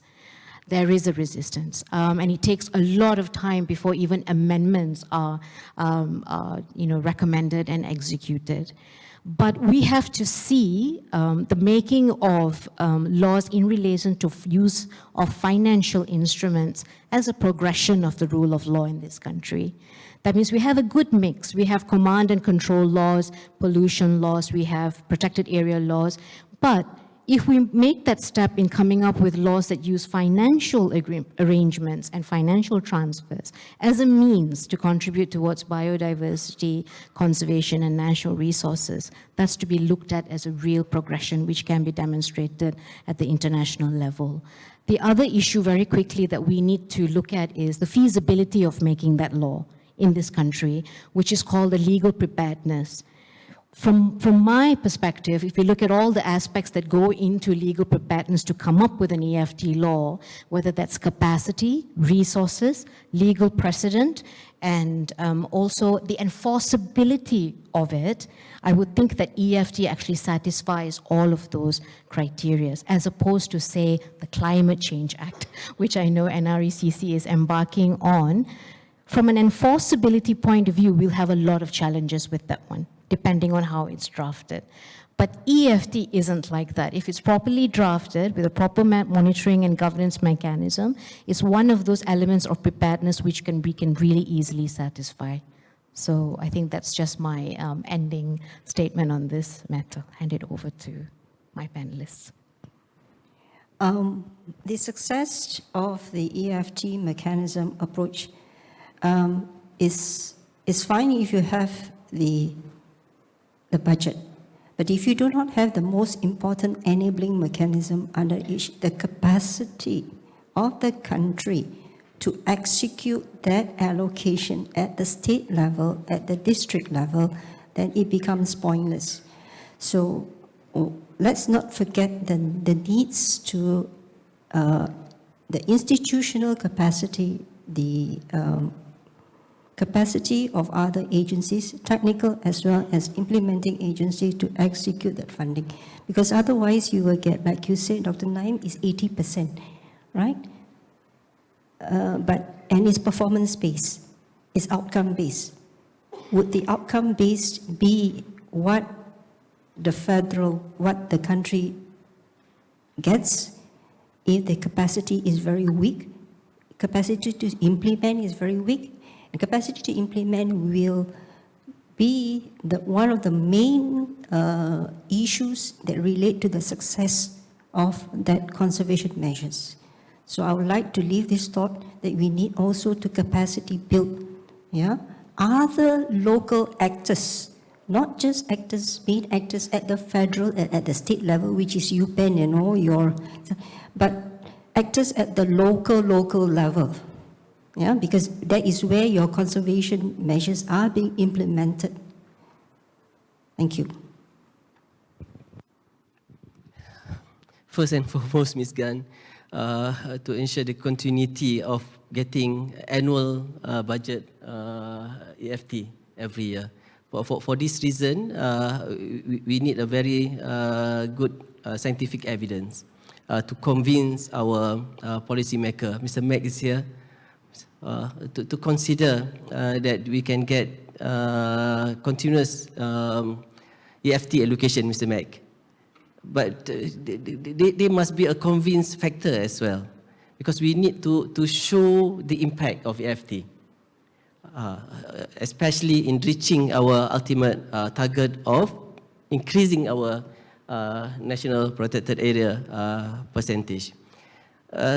S5: There is a resistance, and it takes a lot of time before even amendments are recommended and executed. But we have to see the making of laws in relation to use of financial instruments as a progression of the rule of law in this country. That means we have a good mix. We have command and control laws, pollution laws, we have protected area laws. But if we make that step in coming up with laws that use financial arrangements and financial transfers as a means to contribute towards biodiversity, conservation, and national resources, that's to be looked at as a real progression which can be demonstrated at the international level. The other issue very quickly that we need to look at is the feasibility of making that law in this country, which is called the legal preparedness. From my perspective, if you look at all the aspects that go into legal preparedness to come up with an EFT law, whether that's capacity, resources, legal precedent, and also the enforceability of it, I would think that EFT actually satisfies all of those criteria, as opposed to, say, the Climate Change Act, which I know NRECC is embarking on. From an enforceability point of view, we'll have a lot of challenges with that one, depending on how it's drafted. But EFT isn't like that. If it's properly drafted with a proper monitoring and governance mechanism, it's one of those elements of preparedness which we can really easily satisfy. So I think that's just my ending statement on this matter. Hand it over to my panelists.
S4: The success of the EFT mechanism approach is fine if you have the budget. But if you do not have the most important enabling mechanism under each, the capacity of the country to execute that allocation at the state level, at the district level, then it becomes pointless. So let's not forget the needs to the institutional capacity, the capacity of other agencies, technical as well as implementing agencies, to execute that funding. Because otherwise you will get, like you said, Dr. Naim, is 80%, right? And it's performance-based, it's outcome-based. Would the outcome-based be what the country gets if the capacity is very weak? Capacity to implement is very weak. And capacity to implement will be one of the main issues that relate to the success of that conservation measures. So I would like to leave this thought that we need also to capacity build, other local actors, not just actors, main actors at the federal and at the state level, which is UPenn, but actors at the local level. Yeah, because that is where your conservation measures are being implemented. Thank you.
S3: First and foremost, Ms. Gan, to ensure the continuity of getting annual budget EFT every year. For this reason, we need a very good scientific evidence to convince our policymaker. Mr. Mac is here. To consider that we can get continuous EFT allocation, Mr. Mac. But there must be a convince factor as well, because we need to show the impact of EFT, especially in reaching our ultimate target of increasing our national protected area percentage.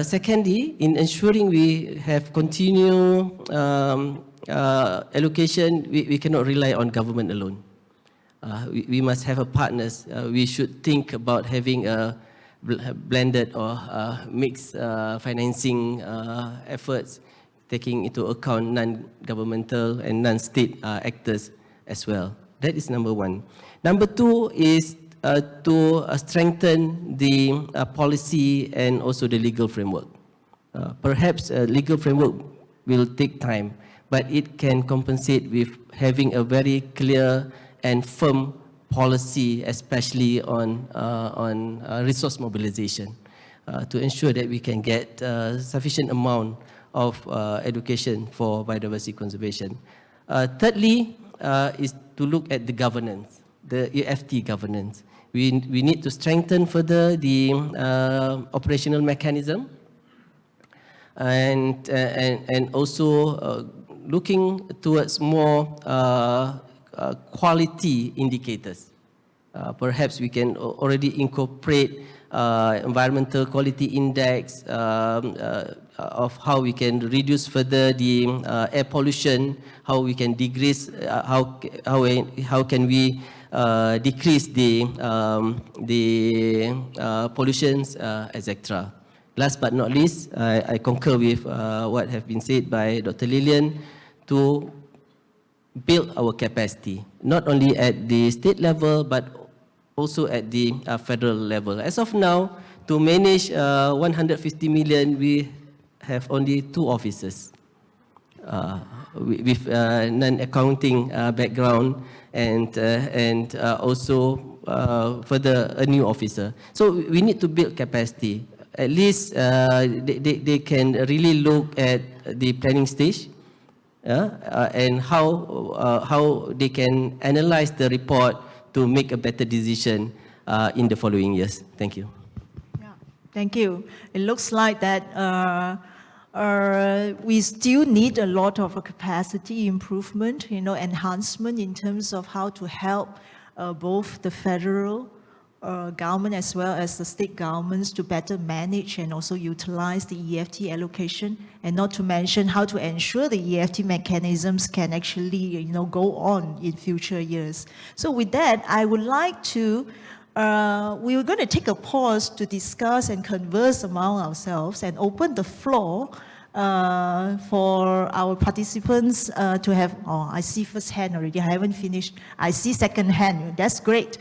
S3: Secondly, in ensuring we have continued allocation, we cannot rely on government alone. We must have a partners. We should think about having a blended or mixed financing efforts, taking into account non-governmental and non-state actors as well. That is number one. Number two is to strengthen the policy and also the legal framework. Perhaps a legal framework will take time, but it can compensate with having a very clear and firm policy, especially on resource mobilization, to ensure that we can get sufficient amount of education for biodiversity conservation. Thirdly, is to look at the governance. the EFT governance. We need to strengthen further the operational mechanism, and also looking towards more quality indicators. Perhaps we can already incorporate environmental quality index of how we can reduce further the air pollution, how we can decrease, how can we decrease the pollutions, etc. Last but not least, I concur with what have been said by Dr. Lillian to build our capacity, not only at the state level, but also at the federal level. As of now, to manage 150 million, we have only 2 officers with non-accounting background, and also further a new officer. So we need to build capacity. At least they can really look at the planning stage, and how they can analyze the report to make a better decision in the following years. Thank you.
S2: Yeah, thank you. It looks like that we still need a lot of capacity improvement, enhancement in terms of how to help both the federal government as well as the state governments to better manage and also utilize the EFT allocation, and not to mention how to ensure the EFT mechanisms can actually go on in future years. So with that, I would like to, we were going to take a pause to discuss and converse among ourselves and open the floor for our participants to have, I see first hand already, I haven't finished. I see second hand, that's great.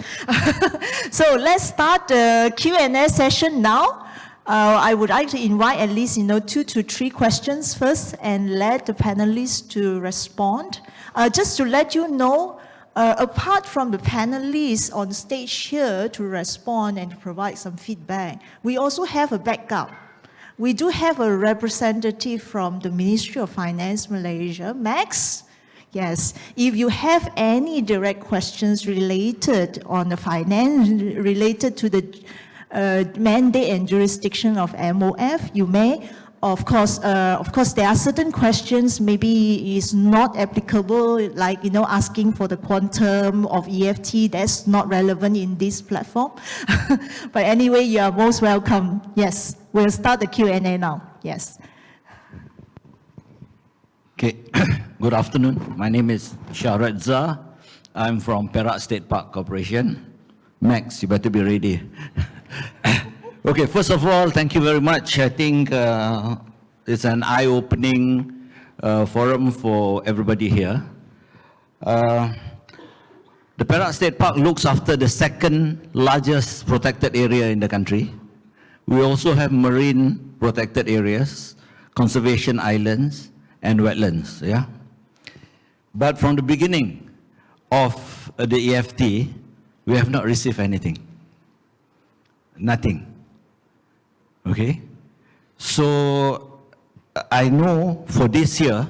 S2: So let's start the Q&A session now. I would like to invite at least 2 to 3 questions first and let the panelists to respond. Just to let you know, apart from the panelists on stage here to respond and to provide some feedback, we also have a backup. We do have a representative from the Ministry of Finance Malaysia, Max. Yes, if you have any direct questions related on the finance, related to the mandate and jurisdiction of MOF, you may. Of course, there are certain questions maybe is not applicable, like asking for the quantum of EFT. That's not relevant in this platform. But anyway, you are most welcome. Yes, we'll start the Q&A now. Yes.
S6: Okay. Good afternoon. My name is Sharat Zah. I'm from Perak State Park Corporation. Max, you better be ready. Okay, first of all, thank you very much. I think it's an eye-opening forum for everybody here. The Perak State Park looks after the 2nd largest protected area in the country. We also have marine protected areas, conservation islands, and wetlands. Yeah. But from the beginning of the EFT, we have not received anything. Nothing. Okay, so I know for this year,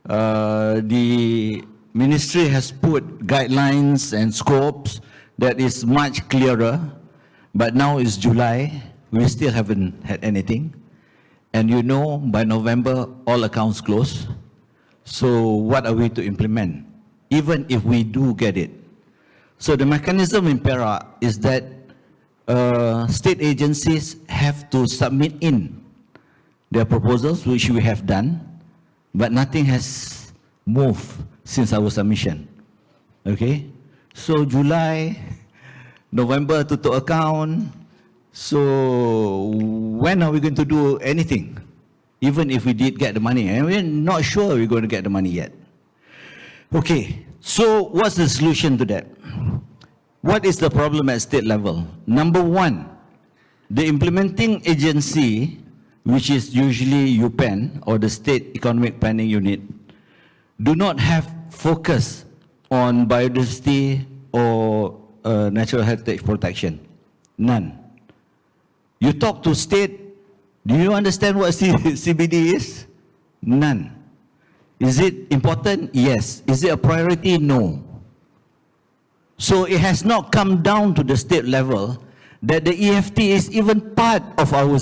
S6: the ministry has put guidelines and scopes that is much clearer, but now it's July, we still haven't had anything. And by November, all accounts close. So what are we to implement, even if we do get it? So the mechanism in Perak is that state agencies have to submit in their proposals, which we have done, but nothing has moved since our submission. Okay, so July, November to account. So when are we going to do anything? Even if we did get the money, and we're not sure we're going to get the money yet. Okay, so what's the solution to that? What is the problem at state level? Number 1, the implementing agency, which is usually UPEN or the State Economic Planning Unit, do not have focus on biodiversity or natural heritage protection. None. You talk to state, do you understand what CBD is? None. Is it important? Yes. Is it a priority? No. So it has not come down to the state level that the EFT is even part of our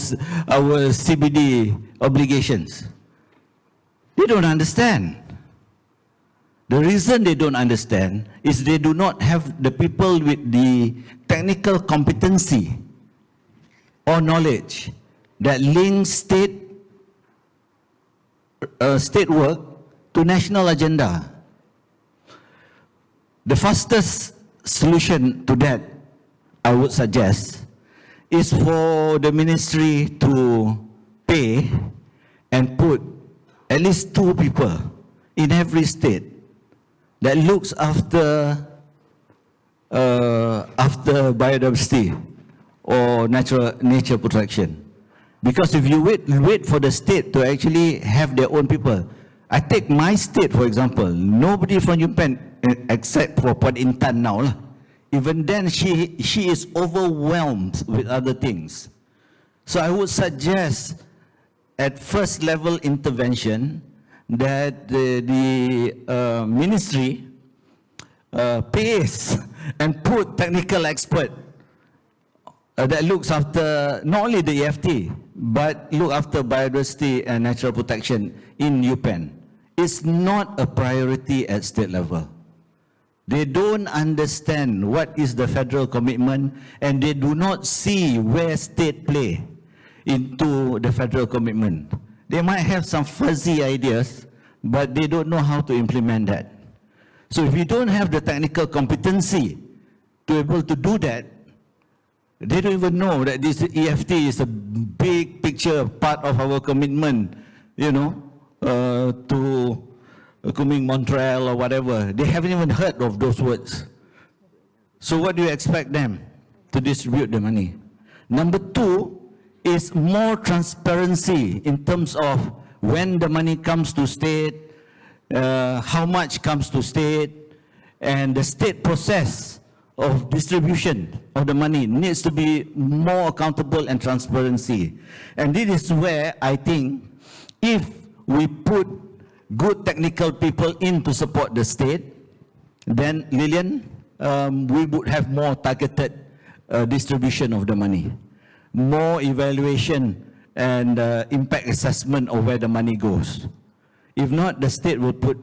S6: CBD obligations. They don't understand. The reason they don't understand is they do not have the people with the technical competency or knowledge that links state work to national agenda. The fastest solution to that, I would suggest, is for the ministry to pay and put at least 2 people in every state that looks after biodiversity or nature protection. Because if you wait for the state to actually have their own people, I take my state for example, nobody from UPenn except for Puan Intan now. Even then, she is overwhelmed with other things. So I would suggest at first level intervention that the ministry pays and put technical expert that looks after not only the EFT, but look after biodiversity and natural protection in UPenn. It's not a priority at state level. They don't understand what is the federal commitment, and they do not see where state play into the federal commitment. They might have some fuzzy ideas, but they don't know how to implement that. So if you don't have the technical competency to be able to do that, they don't even know that this EFT is a big picture part of our commitment, you know, to Kunming Montreal or whatever. They haven't even heard of those words. So what do you expect them to distribute the money? Number 2 is more transparency in terms of when the money comes to state, how much comes to state, and the state process of distribution of the money needs to be more accountable and transparency. And this is where I think if we put good technical people in to support the state, then Lillian, we would have more targeted distribution of the money, more evaluation and impact assessment of where the money goes. If not, the state will put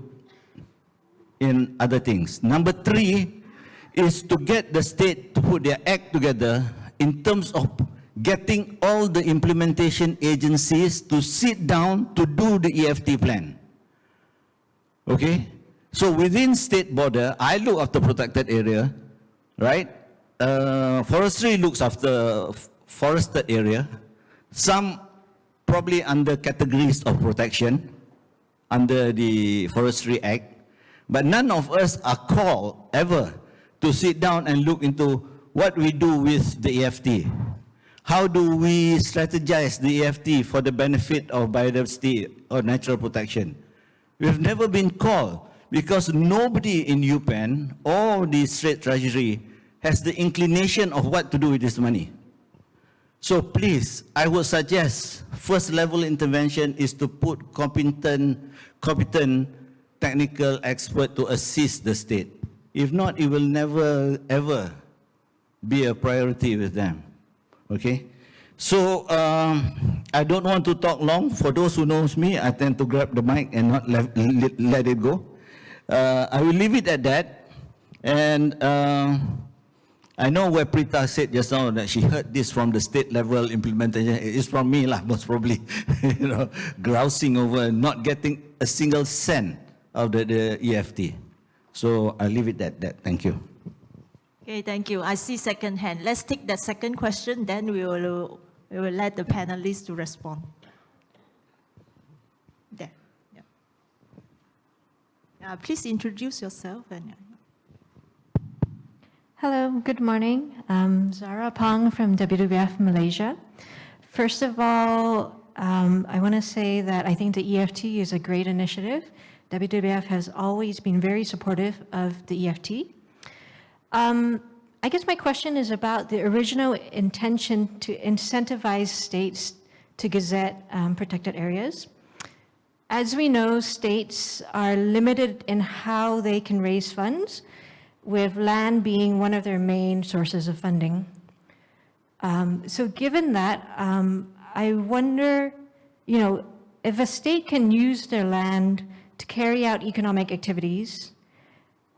S6: in other things. Number 3 is to get the state to put their act together in terms of getting all the implementation agencies to sit down to do the EFT plan. Okay? So within state border, I look after protected area, right? Forestry looks after forested area. Some probably under categories of protection under the Forestry Act. But none of us are called ever to sit down and look into what we do with the EFT. How do we strategize the EFT for the benefit of biodiversity or natural protection? We've never been called because nobody in UPenn or the State Treasury has the inclination of what to do with this money. So please, I would suggest first level intervention is to put competent technical expert to assist the state. If not, it will never ever be a priority with them. Okay? So I don't want to talk long. For those who knows me, I tend to grab the mic and not let it go. I will leave it at that. And I know where Prita said just now that she heard this from the state level implementation. It's from me lah, most probably. You know, grousing over not getting a single cent of the EFT. So I'll leave it at that. Thank you.
S2: Okay, thank you. I see second hand. Let's take that second question, then we will let the panelists to respond. There. Yeah. Please introduce yourself.
S7: Hello, good morning. I'm Zara Pang from WWF Malaysia. First of all, I want to say that I think the EFT is a great initiative. WWF has always been very supportive of the EFT. I guess my question is about the original intention to incentivize states to gazette protected areas. As we know, states are limited in how they can raise funds. with land being one of their main sources of funding. So given that, I wonder, if a state can use their land to carry out economic activities,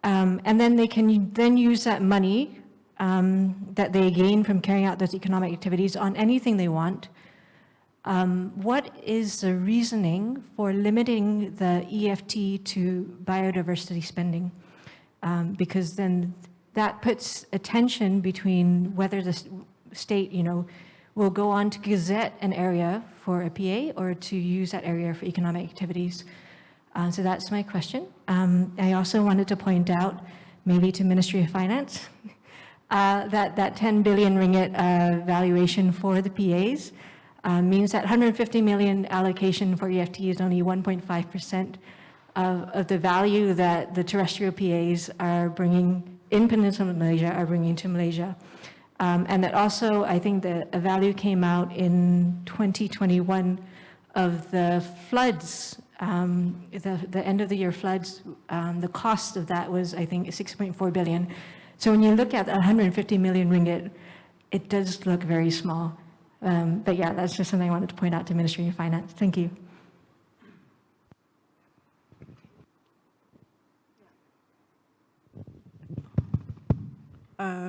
S7: and then they can then use that money that they gain from carrying out those economic activities on anything they want, what is the reasoning for limiting the EFT to biodiversity spending? Because then that puts a tension between whether the state, will go on to gazette an area for a PA or to use that area for economic activities. So that's my question. I also wanted to point out, maybe to Ministry of Finance, that 10 billion ringgit valuation for the PAs means that 150 million allocation for EFT is only 1.5% of the value that the terrestrial PAs are bringing in Peninsular Malaysia are bringing to Malaysia. And that also, I think a value came out in 2021 of the floods, the end of the year floods. The cost of that was, I think, 6.4 billion. So when you look at 150 million ringgit, it does look very small. But yeah, that's just something I wanted to point out to Ministry of Finance. Thank you.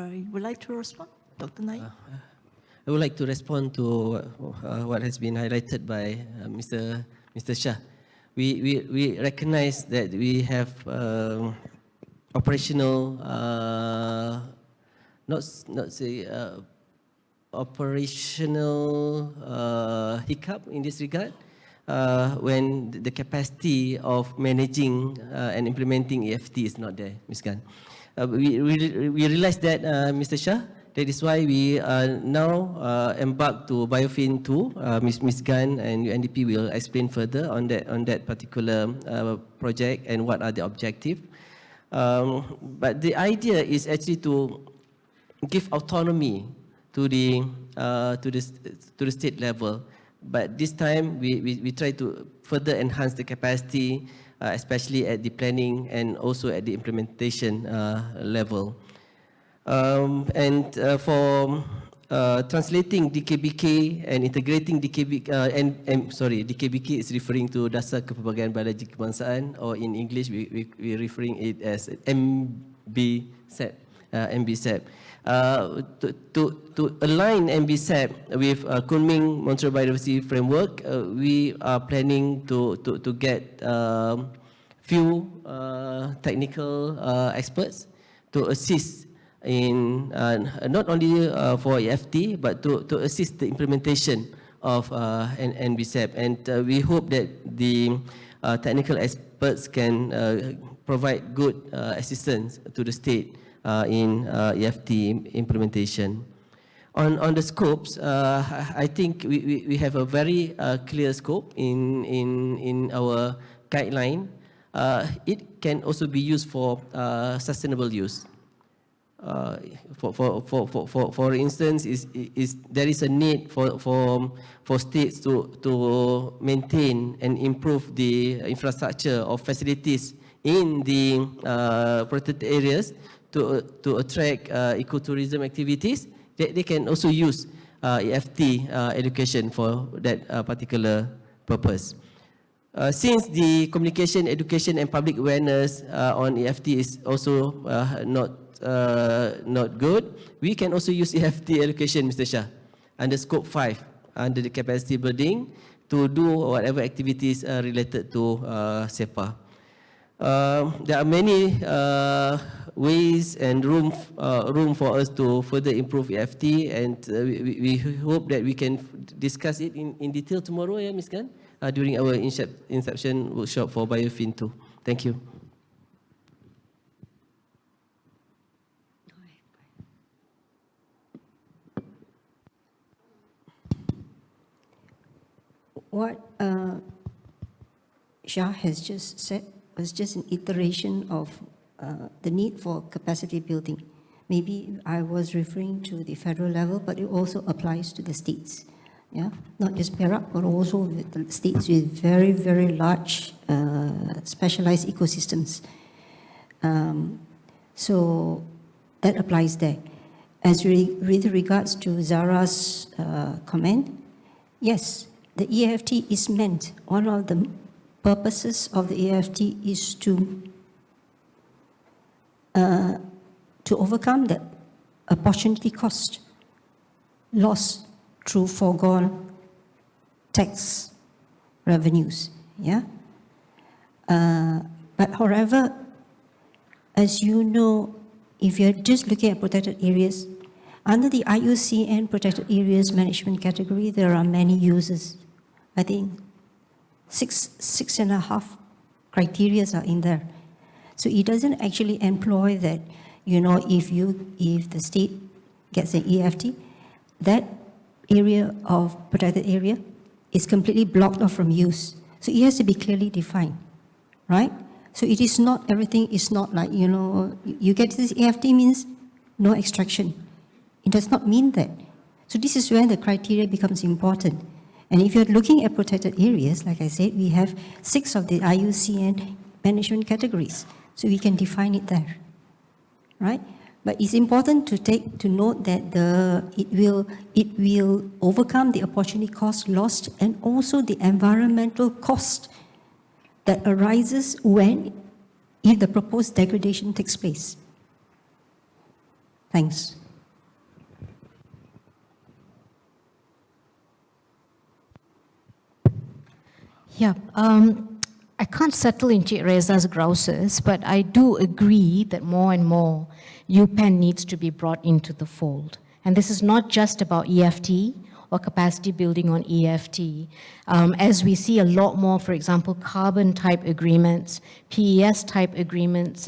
S2: You would like to respond, Dr. Naik?
S3: I would like to respond to what has been highlighted by Mr. Shah. We recognize that we have operational, operational hiccup in this regard when the capacity of managing and implementing EFT is not there, Ms. Gan. We realize that, Mr. Shah. That is why we are now embarked to BIOFIN 2. Ms. Gan and UNDP will explain further on that particular project and what are the objectives. But the idea is actually to give autonomy to the state level. But this time we try to further enhance the capacity, especially at the planning and also at the implementation level. For translating DKBK and integrating DKBK, DKBK is referring to Dasar Kepelbagaian Biologi Kebangsaan, or in English we're referring it as MBSEP. To align MBSEP with Kunming Montreal Biodiversity Framework, we are planning to get few technical experts to assist in not only for EFT but to assist the implementation of NBSEP, and we hope that the technical experts can provide good assistance to the state in EFT implementation. On the scopes, I think we have a very clear scope in our guideline. It can also be used for sustainable use. For instance, there is a need for states to maintain and improve the infrastructure or facilities in the protected areas to attract ecotourism activities. They can also use EFT education for that particular purpose. Since the communication, education, and public awareness on EFT is also not good, we can also use EFT education, Mr. Shah, under Scope 5, under the capacity building, to do whatever activities related to SEPA. There are many ways and room for us to further improve EFT, and we hope that we can discuss it in detail tomorrow, yeah, Ms. Gan, during our inception workshop for BIOFIN 2. Thank you.
S4: What Shah has just said was just an iteration of the need for capacity building. Maybe I was referring to the federal level, but it also applies to the states. Yeah, not just Perak, but also the states with very, very large specialized ecosystems. So that applies there. As with regards to Zara's comment, yes, the EFT is meant, one of the purposes of the EFT is to overcome the opportunity cost lost through foregone tax revenues. Yeah. But however, as you know, if you're just looking at protected areas, under the IUCN protected areas management category, there are many users. I think 6.5 criteria are in there. So it doesn't actually employ that, you know, if the state gets an EFT, that area of protected area is completely blocked off from use. So it has to be clearly defined, right? So it is not, everything is not like, you know, you get this EFT means no extraction. It does not mean that. So this is where the criteria becomes important. And if you're looking at protected areas, like I said, we have 6 of the IUCN management categories. So we can define it there, right? But it's important to note that it will overcome the opportunity cost lost and also the environmental cost that arises if the proposed degradation takes place. Thanks.
S5: Yeah, I can't settle in Cik Reza's grouses, but I do agree that more and more UPenn needs to be brought into the fold. And this is not just about EFT or capacity building on EFT. As we see a lot more, for example, carbon type agreements, PES type agreements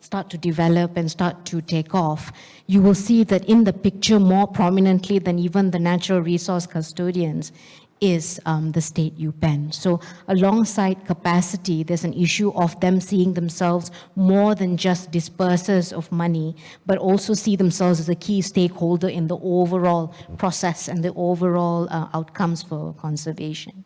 S5: start to develop and start to take off, you will see that in the picture more prominently than even the natural resource custodians is the state UPenn. So alongside capacity, there's an issue of them seeing themselves more than just dispersers of money, but also see themselves as a key stakeholder in the overall process and the overall outcomes for conservation.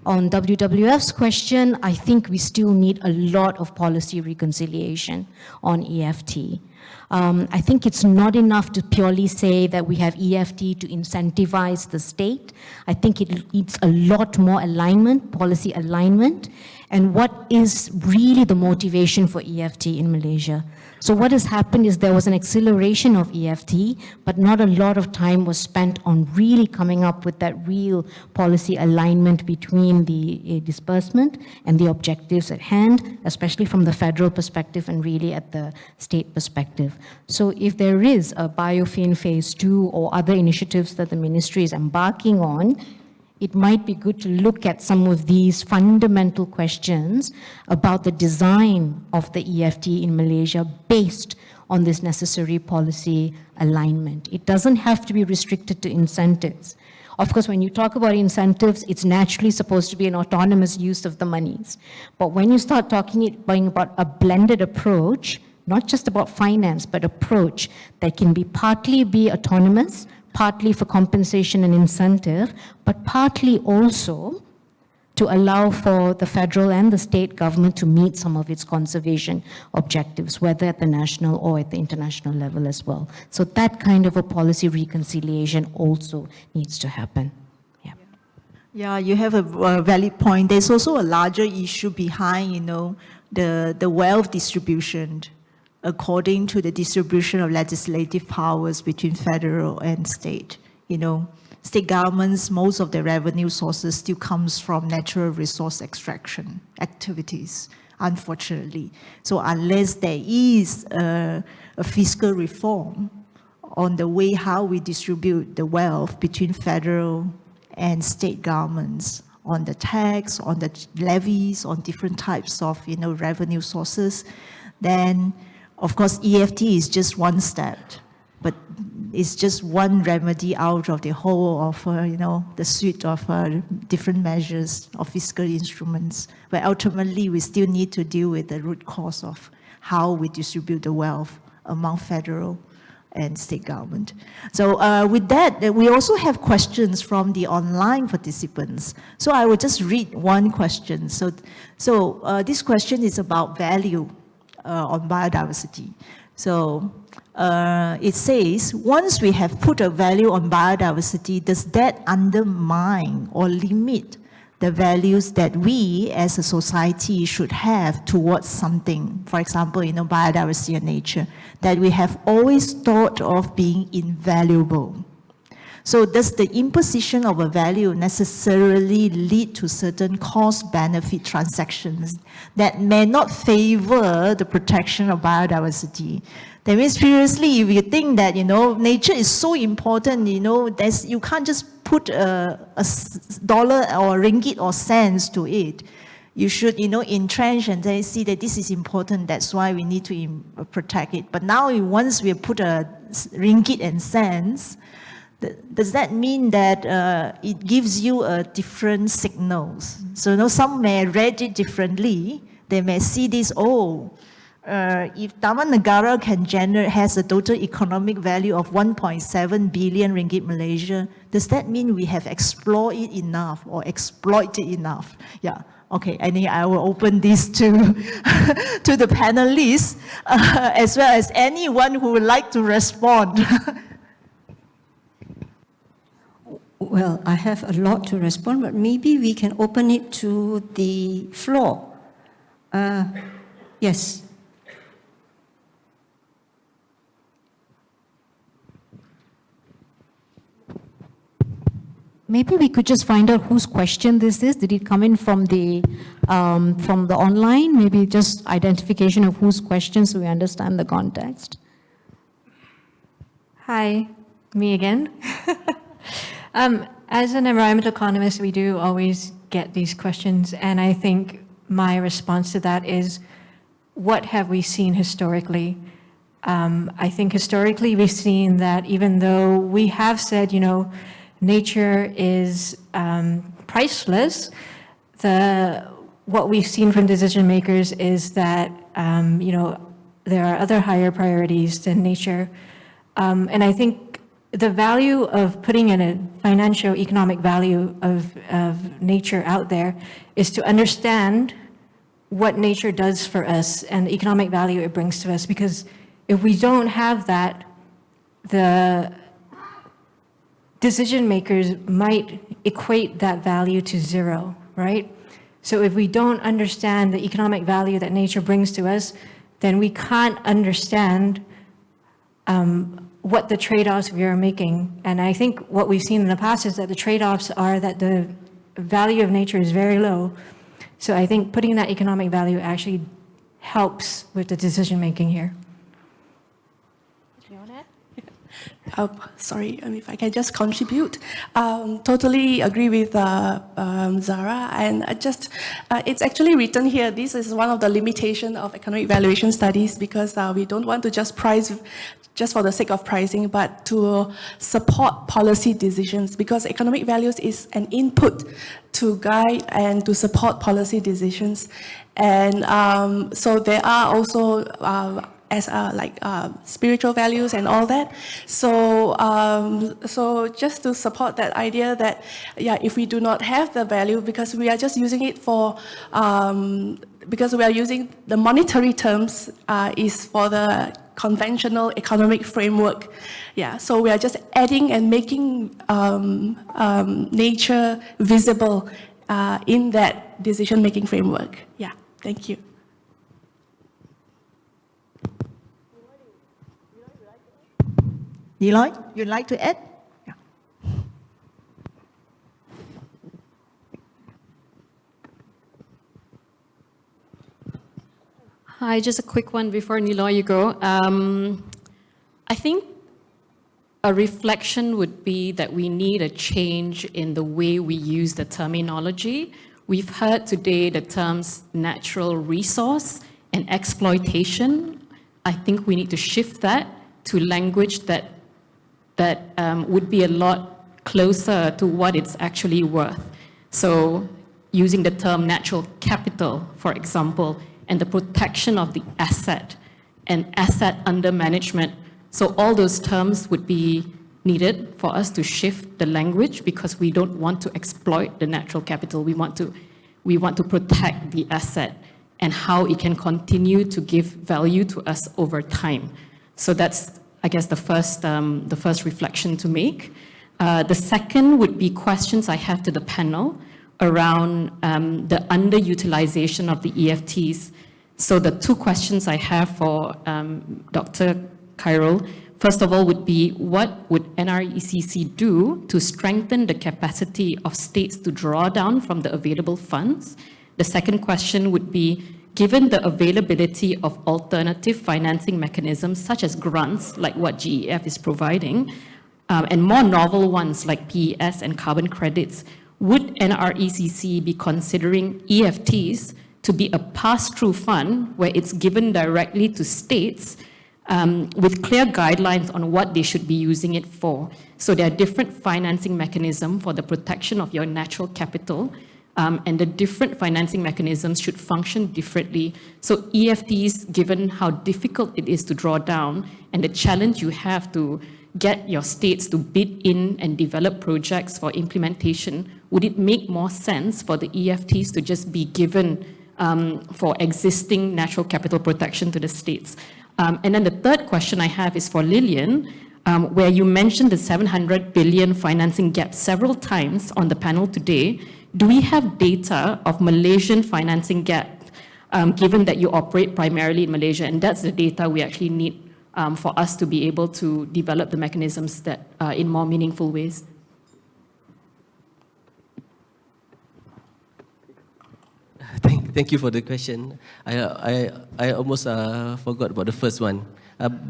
S5: On WWF's question, I think we still need a lot of policy reconciliation on EFT. I think it's not enough to purely say that we have EFT to incentivize the state. I think it needs a lot more alignment, policy alignment, and what is really the motivation for EFT in Malaysia. So what has happened is there was an acceleration of EFT, but not a lot of time was spent on really coming up with that real policy alignment between the disbursement and the objectives at hand, especially from the federal perspective and really at the state perspective. So if there is a BIOFIN phase 2 or other initiatives that the ministry is embarking on, it might be good to look at some of these fundamental questions about the design of the EFT in Malaysia based on this necessary policy alignment. It doesn't have to be restricted to incentives. Of course, when you talk about incentives, it's naturally supposed to be an autonomous use of the monies. But when you start talking about a blended approach, not just about finance, but approach that can be partly autonomous, partly for compensation and incentive, but partly also to allow for the federal and the state government to meet some of its conservation objectives, whether at the national or at the international level as well. So that kind of a policy reconciliation also needs to happen. Yeah.
S2: Yeah, you have a valid point. There's also a larger issue behind, you know, the wealth distribution according to the distribution of legislative powers between federal and state. You know, state governments, most of their revenue sources still comes from natural resource extraction activities, unfortunately. So unless there is a fiscal reform on the way how we distribute the wealth between federal and state governments, on the tax, on the levies, on different types of, you know, revenue sources, then of course, EFT is just one step, but it's just one remedy out of the whole of, you know, the suite of different measures of fiscal instruments, where ultimately we still need to deal with the root cause of how we distribute the wealth among federal and state government. So with that, we also have questions from the online participants. So I will just read one question. So this question is about value. on biodiversity. So it says, once we have put a value on biodiversity, does that undermine or limit the values that we as a society should have towards something? For example, biodiversity and nature, that we have always thought of being invaluable. So does the imposition of a value necessarily lead to certain cost-benefit transactions that may not favor the protection of biodiversity? That means, seriously, if you think that, nature is so important, you can't just put a dollar or ringgit or cents to it. You should, entrench and then see that this is important, that's why we need to protect it. But now, once we put a ringgit and cents, does that mean that it gives you different signals? So some may read it differently. They may see this, if Taman Negara has a total economic value of 1.7 billion ringgit Malaysia, does that mean we have explored it enough or exploited enough? Yeah. Okay, I think I will open this to, to the panelists, as well as anyone who would like to respond.
S4: Well, I have a lot to respond, but maybe we can open it to the floor. Yes.
S5: Maybe we could just find out whose question this is. Did it come in from the online? Maybe just identification of whose question so we understand the context.
S7: Hi, me again. As an environmental economist, we do always get these questions, and I think my response to that is, what have we seen historically? I think historically we've seen that even though we have said, nature is priceless, what we've seen from decision makers is that, there are other higher priorities than nature. And I think the value of putting in a financial economic value of nature out there is to understand what nature does for us and the economic value it brings to us. Because if we don't have that, the decision makers might equate that value to zero, right? So if we don't understand the economic value that nature brings to us, then we can't understand what the trade-offs we are making. And I think what we've seen in the past is that the trade-offs are that the value of nature is very low. So I think putting that economic value actually helps with the decision-making here.
S8: Sorry, if I can just contribute. Totally agree with Zara, and it's actually written here, this is one of the limitations of economic valuation studies, because we don't want to just price just for the sake of pricing, but to support policy decisions, because economic values is an input to guide and to support policy decisions. And so there are also spiritual values and all that. So, so just to support that idea that, if we do not have the value, because we are just using it for, because we are using the monetary terms is for the conventional economic framework. So we are just adding and making nature visible in that decision-making framework. Thank you.
S2: Eloy, you'd like to add?
S9: Hi, just a quick one before Niloy you go. I think a reflection would be that we need a change in the way we use the terminology. We've heard today the terms natural resource and exploitation. I think we need to shift that to language that would be a lot closer to what it's actually worth. So using the term natural capital, for example, and the protection of the asset and asset under management. So all those terms would be needed for us to shift the language, because we don't want to exploit the natural capital. We want to protect the asset. and how it can continue to give value to us over time. So that's, I guess, the first reflection to make. The second would be questions I have to the panel around the underutilization of the EFTs. So the two questions I have for Dr. Khairul, first of all, would be what would NRECC do to strengthen the capacity of states to draw down from the available funds? The second question would be, given the availability of alternative financing mechanisms such as grants, like what GEF is providing, and more novel ones like PES and carbon credits, would NRECC be considering EFTs to be a pass-through fund where it's given directly to states with clear guidelines on what they should be using it for? So there are different financing mechanisms for the protection of your natural capital, and the different financing mechanisms should function differently. So EFTs, given how difficult it is to draw down and the challenge you have to get your states to bid in and develop projects for implementation, would it make more sense for the EFTs to just be given for existing natural capital protection to the states? And then the third question I have is for Lillian, where you mentioned the 700 billion financing gap several times on the panel today. Do we have data of Malaysian financing gap, given that you operate primarily in Malaysia, and that's the data we actually need for us to be able to develop the mechanisms that in more meaningful ways?
S3: Thank you for the question. I almost forgot about the first one.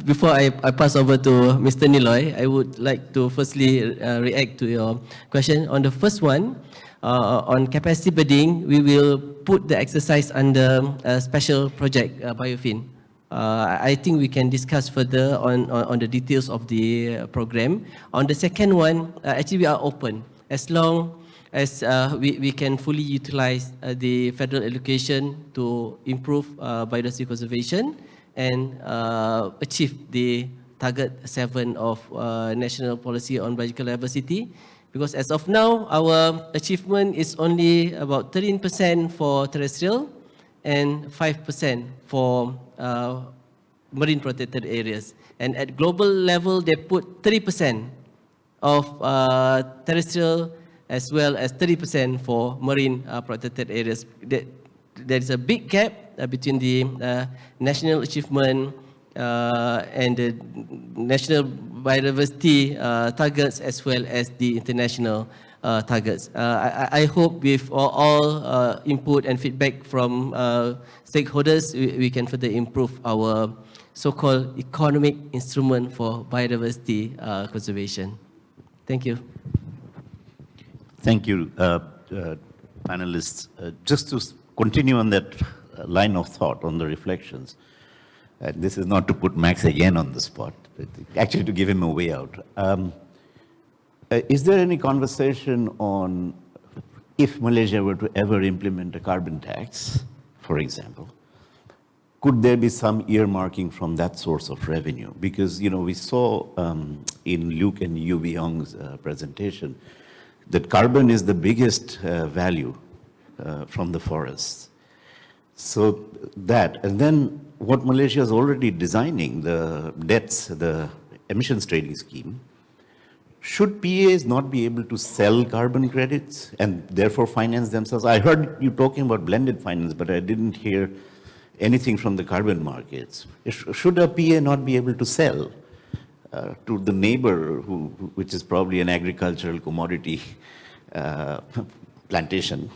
S3: Before I pass over to Mr. Niloy, I would like to firstly react to your question. On the first one, on capacity bidding, we will put the exercise under a special project, BIOFIN. I think we can discuss further on the details of the program. On the second one, actually we are open as long as we can fully utilize the federal allocation to improve biodiversity conservation and achieve the target 7 of National Policy on Biological Diversity. Because as of now, our achievement is only about 13% for terrestrial and 5% for marine protected areas. And at global level, they put 30% of terrestrial as well as 30% for marine protected areas. There is a big gap between the national achievement and the national biodiversity targets as well as the international targets. I hope with all input and feedback from stakeholders, we can further improve our so-called economic instrument for biodiversity conservation. Thank you.
S10: Thank you, panelists. Just to continue on that line of thought, on the reflections, this is not to put Max again on the spot, but actually to give him a way out. Is there any conversation on if Malaysia were to ever implement a carbon tax, for example, could there be some earmarking from that source of revenue? Because, you know, we saw in Luke and Yu Byung's presentation that carbon is the biggest value from the forests. So that, and then what Malaysia is already designing, the debts, the emissions trading scheme, should PAs not be able to sell carbon credits and therefore finance themselves? I heard you talking about blended finance, but I didn't hear anything from the carbon markets. Should a PA not be able to sell to the neighbor, which is probably an agricultural commodity plantation,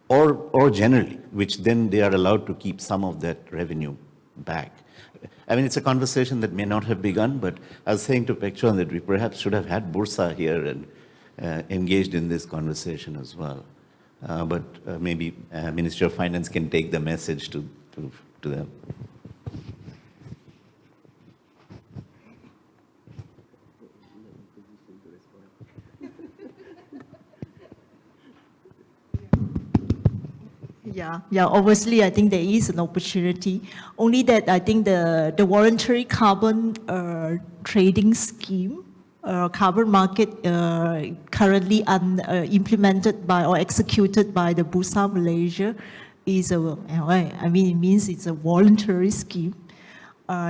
S10: or generally, which then they are allowed to keep some of that revenue back? I mean, it's a conversation that may not have begun, but I was saying to Pekchon that we perhaps should have had Bursa here and engaged in this conversation as well. But maybe Ministry of Finance can take the message to them.
S2: Yeah, obviously, I think there is an opportunity. Only that I think the voluntary carbon trading scheme, carbon market currently implemented by or executed by the Bursa Malaysia is I mean, it means it's a voluntary scheme.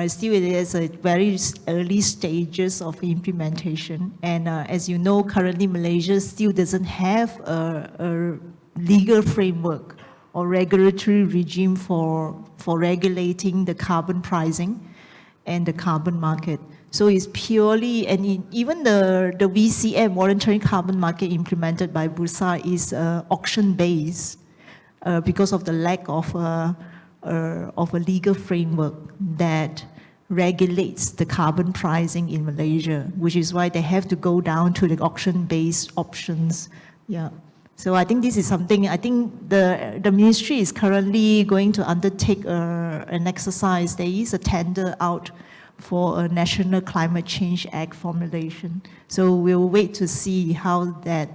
S2: Still it is a very early stages of implementation. And as you know, currently Malaysia still doesn't have a legal framework or regulatory regime for regulating the carbon pricing and the carbon market. So it's purely, and even the VCM, voluntary carbon market implemented by Bursa, is auction-based because of the lack of a legal framework that regulates the carbon pricing in Malaysia, which is why they have to go down to the auction-based options. Yeah. So I think this is something, I think the ministry is currently going to undertake an exercise. There is a tender out for a National Climate Change Act formulation. So we'll wait to see how that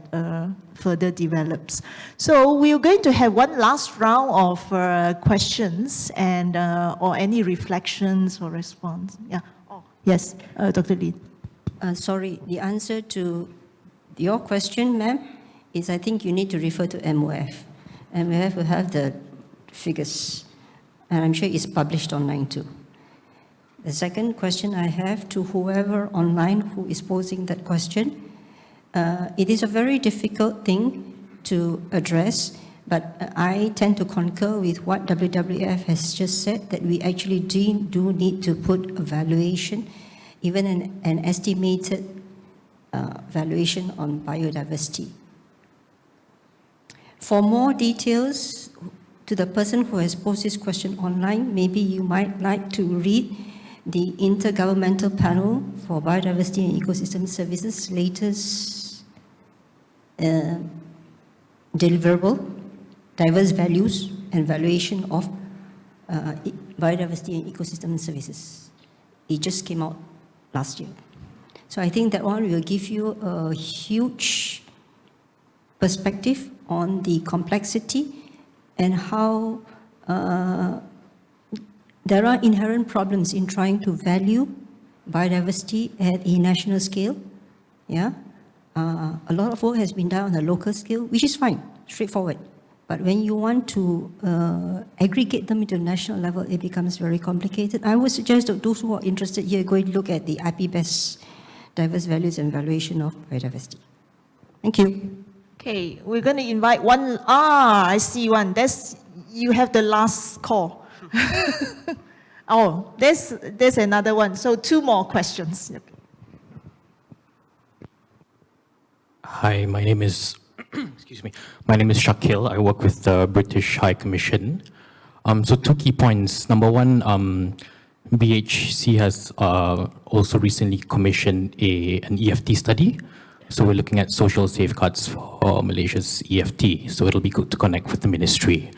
S2: further develops. So we're going to have one last round of questions and or any reflections or response. Yeah. Oh, yes, Dr. Lee.
S4: Sorry, the answer to your question, ma'am, is I think you need to refer to MOF. MOF will have the figures, and I'm sure it's published online too. The second question I have to whoever online who is posing that question, it is a very difficult thing to address, but I tend to concur with what WWF has just said, that we actually do need to put a valuation, even an estimated valuation on biodiversity. For more details, to the person who has posed this question online, maybe you might like to read the Intergovernmental Panel for Biodiversity and Ecosystem Services' latest deliverable, Diverse Values and Valuation of Biodiversity and Ecosystem Services. It just came out last year. So I think that one will give you a huge perspective on the complexity and how there are inherent problems in trying to value biodiversity at a national scale. Yeah, a lot of work has been done on a local scale, which is fine, straightforward. But when you want to aggregate them into a national level, it becomes very complicated. I would suggest that those who are interested here go and look at the IPBES Diverse Values and Valuation of Biodiversity. Thank you.
S2: Okay, we're going to invite one. I see one. That's, you have the last call. Oh, there's another one. So 2 more questions. Yep.
S11: Hi, my name is, excuse me, my name is Shakil. I work with the British High Commission. So 2 key points. Number 1, BHC has also recently commissioned an EFT study. So we're looking at social safeguards for Malaysia's EFT. So it'll be good to connect with the ministry.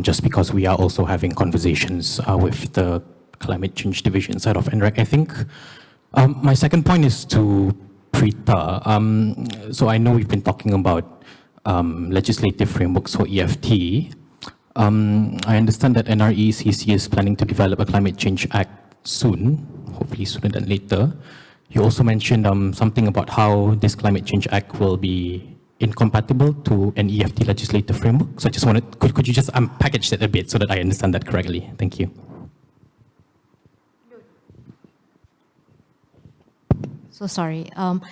S11: Just because we are also having conversations with the climate change division side of NRECC, I think. My second point is to Prita. So I know we've been talking about legislative frameworks for EFT. I understand that NRECC is planning to develop a climate change act soon, hopefully sooner than later. You also mentioned something about how this climate change act will be incompatible to an EFT legislative framework. So I just wanted, could you just unpackage that a bit so that I understand that correctly? Thank you.
S5: So sorry.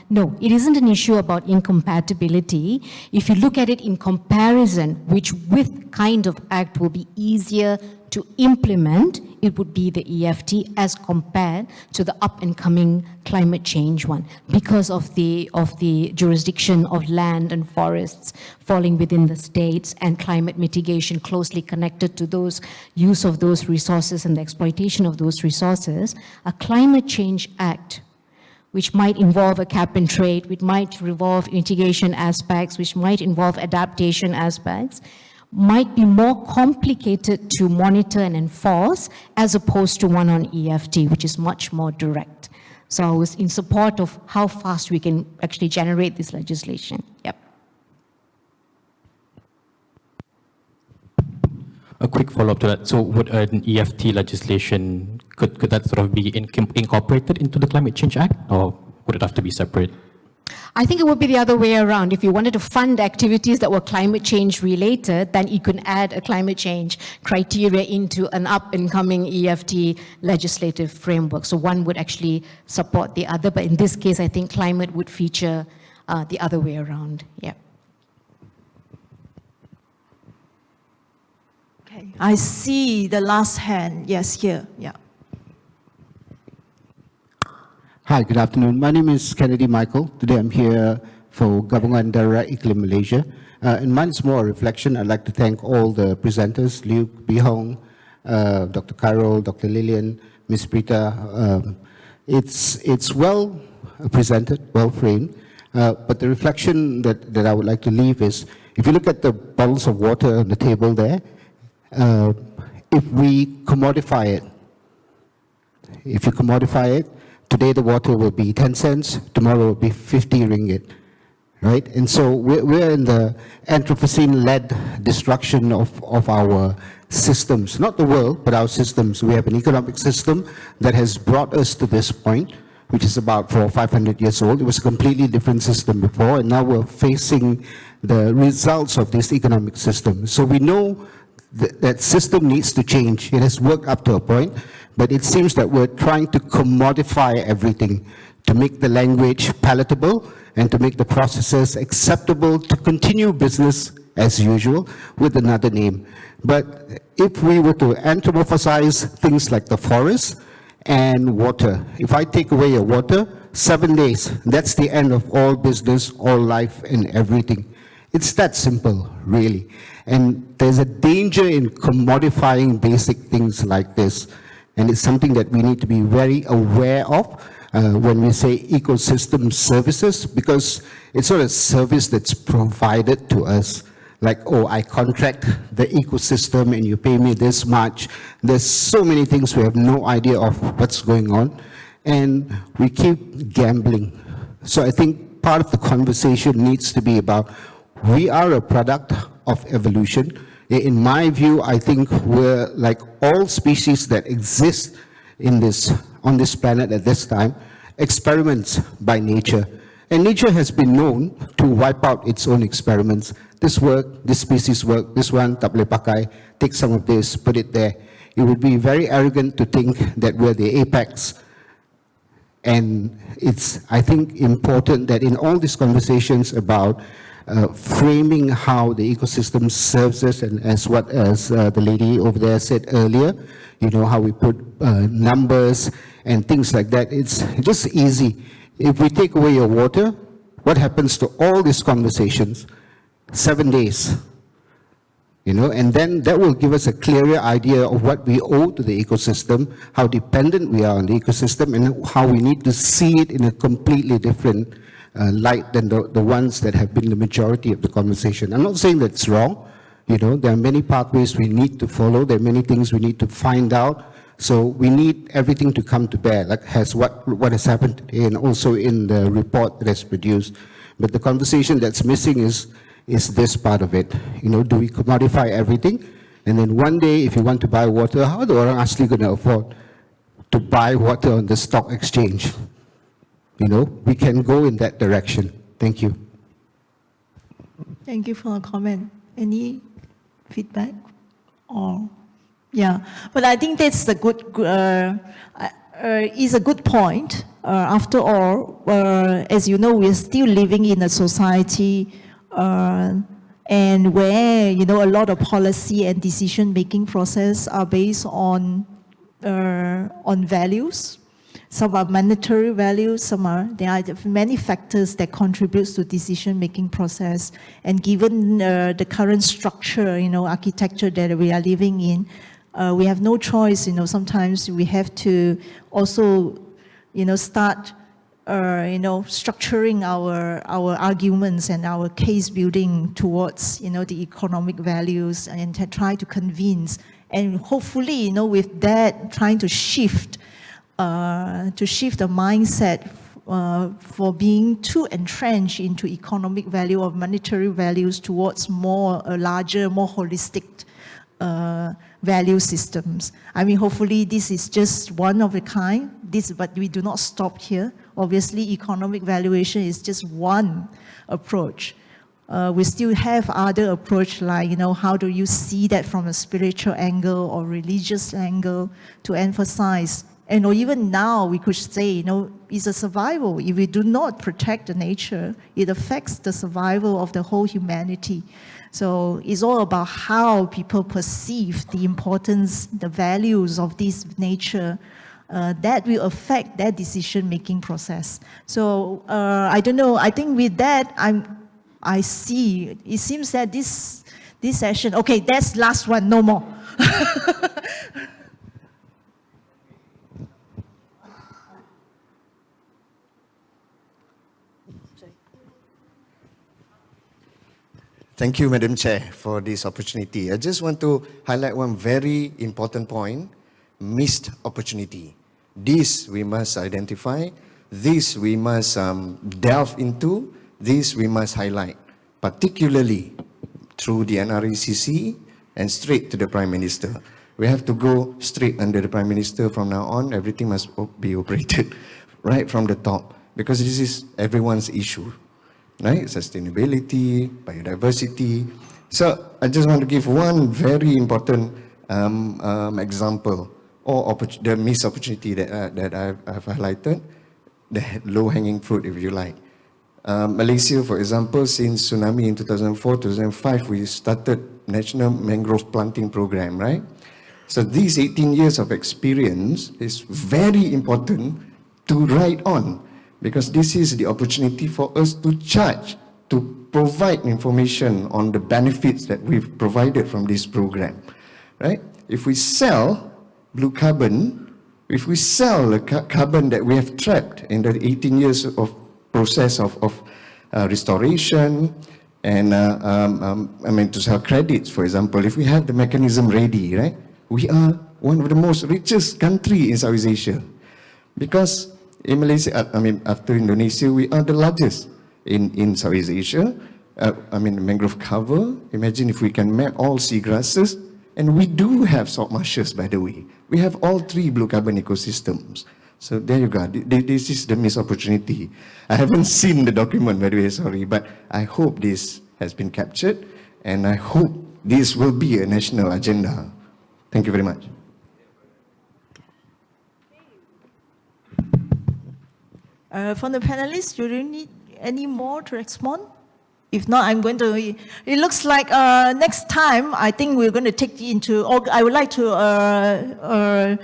S5: No, it isn't an issue about incompatibility. If you look at it in comparison, which with kind of act will be easier to implement, it would be the EFT as compared to the up and coming climate change one, because of the jurisdiction of land and forests falling within the states and climate mitigation closely connected to those use of those resources and the exploitation of those resources. A climate change act, which might involve a cap and trade, which might involve mitigation aspects, which might involve adaptation aspects, might be more complicated to monitor and enforce as opposed to one on EFT, which is much more direct. So I was in support of how fast we can actually generate this legislation. Yep.
S11: A quick follow-up to that. So would an EFT legislation, could that sort of be incorporated into the Climate Change Act, or would it have to be separate?
S5: I think it would be the other way around. If you wanted to fund activities that were climate change related, then you could add a climate change criteria into an up and coming EFT legislative framework. So one would actually support the other, but in this case, I think climate would feature the other way around. Yeah.
S2: Okay, I see the last hand. Yes, here. Yeah.
S12: Hi, good afternoon. My name is Kennedy Michael. Today I'm here for Gabungan Daerah Iklim Malaysia. And mine is more a reflection. I'd like to thank all the presenters, Luke, Bihong, Dr. Carol, Dr. Lillian, Ms. Prita. It's well presented, well framed. But the reflection that I would like to leave is, if you look at the bottles of water on the table there, if we commodify it, today the water will be 10 cents, tomorrow will be 50 ringgit, right? And so we're in the Anthropocene-led destruction of our systems, not the world, but our systems. We have an economic system that has brought us to this point, which is about 400 or 500 years old. It was a completely different system before, and now we're facing the results of this economic system. So we know that system needs to change. It has worked up to a point, but it seems that we're trying to commodify everything to make the language palatable and to make the processes acceptable to continue business as usual with another name. But if we were to anthropomorphize things like the forest and water, if I take away your water, 7 days, that's the end of all business, all life, and everything. It's that simple, really. And there's a danger in commodifying basic things like this. And it's something that we need to be very aware of when we say ecosystem services, because it's not a service that's provided to us. Like, oh, I contract the ecosystem and you pay me this much. There's so many things we have no idea of what's going on. And we keep gambling. So I think part of the conversation needs to be about, we are a product of evolution. In my view, I think we're like all species that exist on this planet at this time, experiments by nature. And nature has been known to wipe out its own experiments. This work, this species work, this one, tak boleh pakai, take some of this, put it there. It would be very arrogant to think that we're the apex. And it's, I think, important that in all these conversations about framing how the ecosystem serves us, and as the lady over there said earlier, you know, how we put numbers and things like that. It's just easy. If we take away your water, what happens to all these conversations? 7 days. You know, and then that will give us a clearer idea of what we owe to the ecosystem, how dependent we are on the ecosystem, and how we need to see it in a completely different light than the ones that have been the majority of the conversation. I'm not saying that's wrong. You know, there are many pathways we need to follow. There are many things we need to find out. So we need everything to come to bear, like what has happened today and also in the report that is produced. But the conversation that's missing is this part of it. You know, do we commodify everything? And then one day, if you want to buy water, how are the orang asli going to afford to buy water on the stock exchange? You know, we can go in that direction. Thank you.
S2: Thank you for a comment. Any feedback? Or yeah, but I think that's a good is a good point. After all, as you know, we're still living in a society and where, you know, a lot of policy and decision-making process are based on values. Some are monetary values, there are many factors that contributes to decision-making process. And given the current structure, you know, architecture that we are living in, we have no choice, you know, sometimes we have to also, you know, start, you know, structuring our arguments and our case building towards, you know, the economic values and to try to convince. And hopefully, you know, with that, trying to shift the mindset for being too entrenched into economic value or monetary values towards more larger, more holistic value systems. I mean, hopefully this is just one of a kind, but we do not stop here. Obviously, economic valuation is just one approach. We still have other approach like, how do you see that from a spiritual angle or religious angle to emphasize. And or even now we could say, it's a survival. If we do not protect the nature, it affects the survival of the whole humanity. So it's all about how people perceive the importance, the values of this nature that will affect their decision-making process. So I don't know, I think with that, I see, it seems that this session, okay, that's last one, no more.
S13: Thank you, Madam Chair, for this opportunity. I just want to highlight one very important point, missed opportunity. This we must identify, this we must delve into, this we must highlight, particularly through the NRECC and straight to the Prime Minister. We have to go straight under the Prime Minister from now on. Everything must be operated right from the top, because this is everyone's issue. Right? Sustainability, biodiversity. So I just want to give one very important example or the missed opportunity that I've highlighted, the low-hanging fruit, if you like. Malaysia, for example, since tsunami in 2004, 2005, we started National Mangrove Planting Program, right? So these 18 years of experience is very important to write on, because this is the opportunity for us to charge, to provide information on the benefits that we've provided from this program, right? If we sell blue carbon, if we sell the carbon that we have trapped in the 18 years of process of restoration, and to sell credits, for example, if we have the mechanism ready, right? We are one of the most richest country in Southeast Asia, because in Malaysia, after Indonesia, we are the largest in Southeast Asia. Mangrove cover, imagine if we can map all seagrasses, and we do have salt marshes, by the way. We have all 3 blue carbon ecosystems. So there you go, this is the missed opportunity. I haven't seen the document, by the way, sorry, but I hope this has been captured, and I hope this will be a national agenda. Thank you very much.
S2: From the panelists, do you need any more to respond? If not, I'm going to, it looks like next time, I think we're going to take into, I would like to,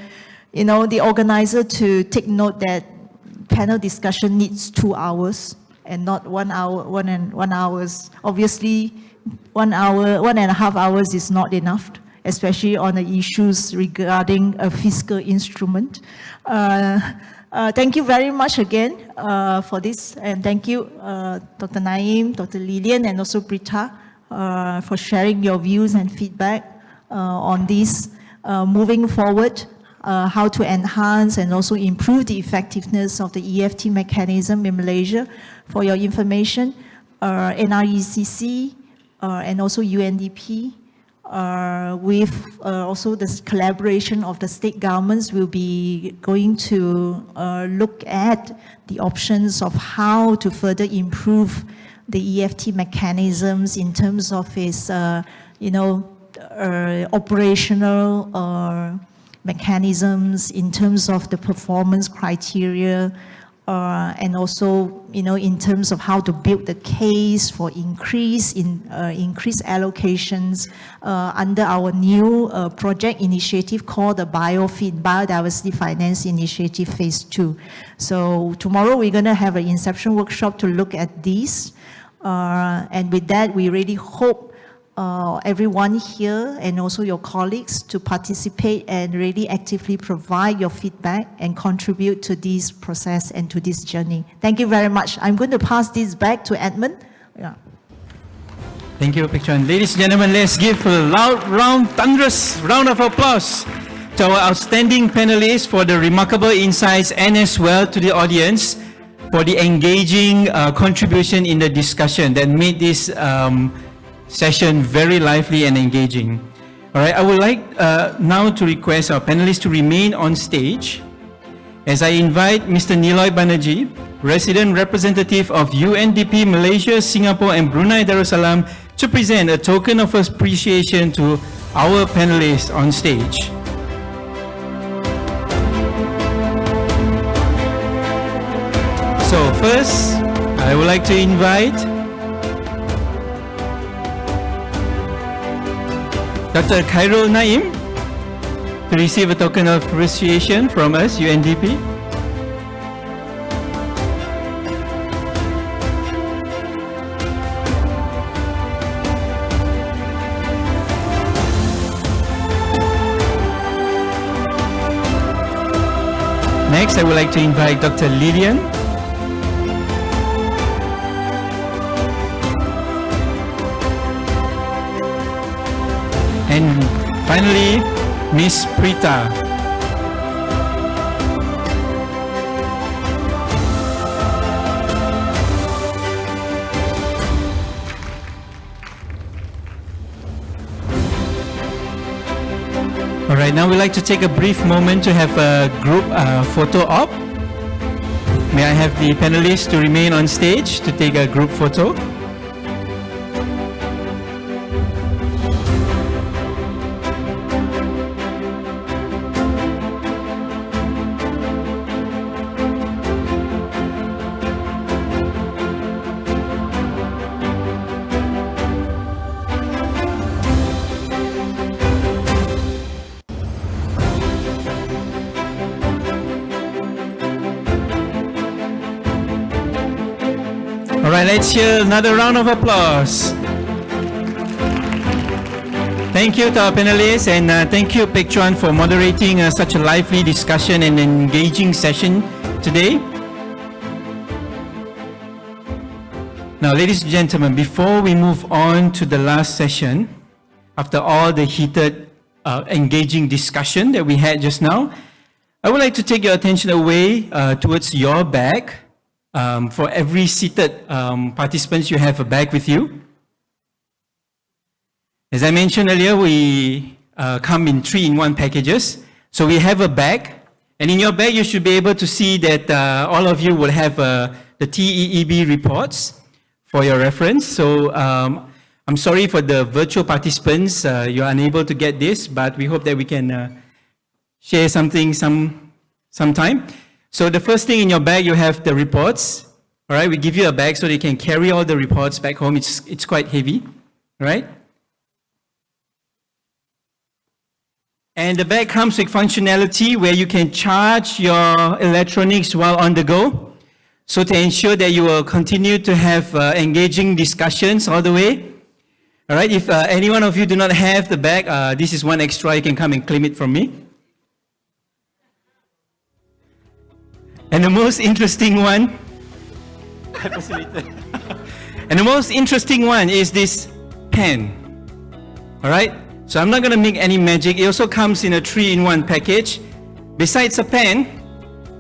S2: the organizer to take note that panel discussion needs 2 hours and not 1 hour, 1 hours. Obviously, 1 hour, 1.5 hours is not enough, especially on the issues regarding a fiscal instrument. Thank you very much again for this, and thank you, Dr. Naeem, Dr. Lilian, and also Britta for sharing your views and feedback on this. Moving forward, how to enhance and also improve the effectiveness of the EFT mechanism in Malaysia. For your information, NRECC and also UNDP, with also the collaboration of the state governments, will be going to look at the options of how to further improve the EFT mechanisms in terms of its, operational mechanisms, in terms of the performance criteria, and also, in terms of how to build the case for increased allocations under our new project initiative called the BIOFIN, Biodiversity Finance Initiative Phase 2. So tomorrow we're going to have an inception workshop to look at these. And with that, we really hope everyone here and also your colleagues to participate and really actively provide your feedback and contribute to this process and to this journey. Thank you very much. I'm going to pass this back to Edmund. Yeah.
S1: Thank you, Pek Chuan. Ladies and gentlemen, let's give a loud, thunderous round of applause to our outstanding panelists for the remarkable insights, and as well to the audience for the engaging contribution in the discussion that made this session very lively and engaging. All right, I would like now to request our panelists to remain on stage as I invite Mr. Niloy Banerjee, Resident Representative of UNDP Malaysia, Singapore and Brunei Darussalam, to present a token of appreciation to our panelists on stage. So first, I would like to invite Dr. Khairul Naim to receive a token of appreciation from us, UNDP. Next, I would like to invite Dr. Lilian. And finally, Miss Prita. All right, now we'd like to take a brief moment to have a group photo op. May I have the panelists to remain on stage to take a group photo? All right, let's hear another round of applause. Thank you to our panelists, and thank you, Pek Chuan, for moderating such a lively discussion and engaging session today. Now, ladies and gentlemen, before we move on to the last session, after all the heated, engaging discussion that we had just now, I would like to take your attention away towards your bag. For every seated participants, you have a bag with you. As I mentioned earlier, we come in 3-in-1 packages. So we have a bag, and in your bag you should be able to see that all of you will have the TEEB reports for your reference. So I'm sorry for the virtual participants, you're unable to get this, but we hope that we can share something sometime. So the first thing in your bag, you have the reports. All right, we give you a bag so that you can carry all the reports back home. It's quite heavy, right? And the bag comes with functionality where you can charge your electronics while on the go. So to ensure that you will continue to have engaging discussions all the way. All right, if any one of you do not have the bag, this is one extra, you can come and claim it from me. And the most interesting one, and the most interesting one is this pen. All right, so I'm not going to make any magic. It also comes in a 3-in-1 package. Besides a pen,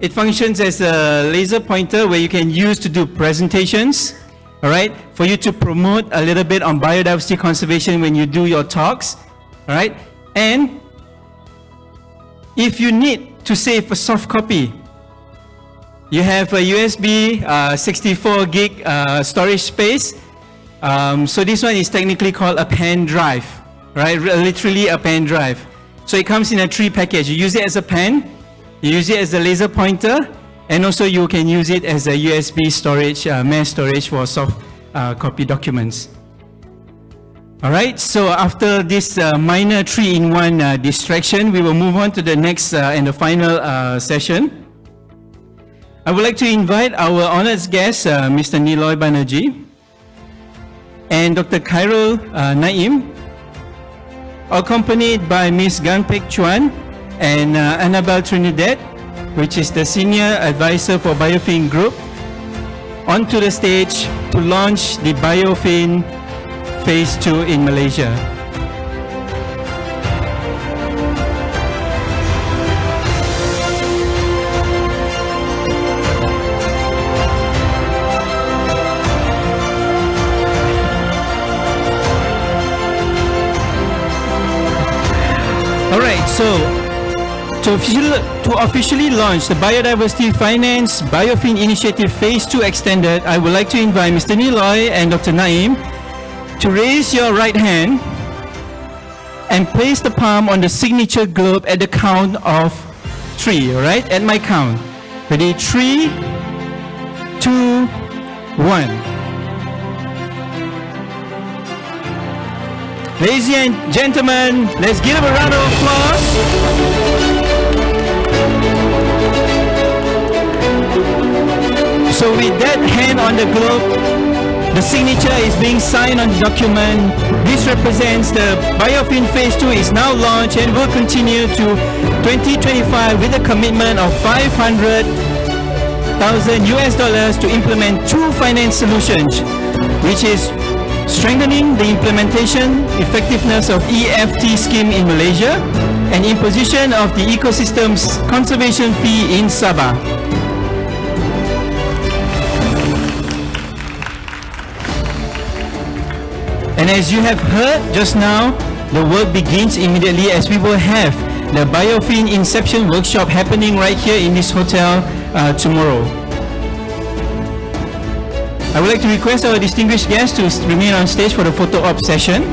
S1: it functions as a laser pointer where you can use to do presentations. All right, for you to promote a little bit on biodiversity conservation when you do your talks. All right, and if you need to save a soft copy, you have a USB 64 gig storage space. So this one is technically called a pen drive, right? Literally a pen drive. So it comes in a 3 package. You use it as a pen, you use it as a laser pointer, and also you can use it as a USB storage, mass storage for soft copy documents. All right, so after this minor 3-in-1 distraction, we will move on to the next and the final session. I would like to invite our honored guest, Mr. Niloy Banerjee and Dr. Khairul Naim, accompanied by Ms. Gan Pek Chuan and Annabelle Trinidad, which is the Senior Advisor for BIOFIN Group, onto the stage to launch the BIOFIN Phase 2 in Malaysia. All right, so to officially launch the Biodiversity Finance BIOFIN Initiative Phase 2 Extended, I would like to invite Mr. Niloy and Dr. Naim to raise your right hand and place the palm on the signature globe at the count of 3, all right? At my count. Ready? 3, 2, 1. Ladies and gentlemen, let's give a round of applause. So with that hand on the globe, the signature is being signed on the document. This represents the BIOFIN Phase 2 is now launched and will continue to 2025 with a commitment of $500,000 to implement 2 finance solutions, which is strengthening the implementation effectiveness of EFT scheme in Malaysia and imposition of the ecosystem's conservation fee in Sabah. And as you have heard just now, the work begins immediately as we will have the BIOFIN Inception workshop happening right here in this hotel tomorrow. I would like to request our distinguished guests to remain on stage for the photo op session.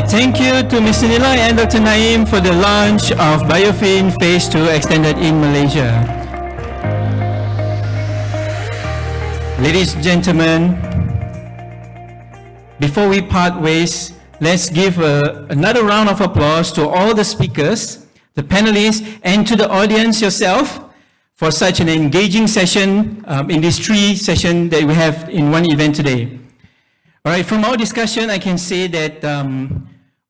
S1: Thank you to Mr. Niloy and Dr. Naim for the launch of BIOFIN Phase 2 Extended in Malaysia. Ladies and gentlemen, before we part ways, let's give another round of applause to all the speakers, the panelists, and to the audience yourself for such an engaging session in this 3 sessions that we have in one event today. All right, from our discussion, I can say that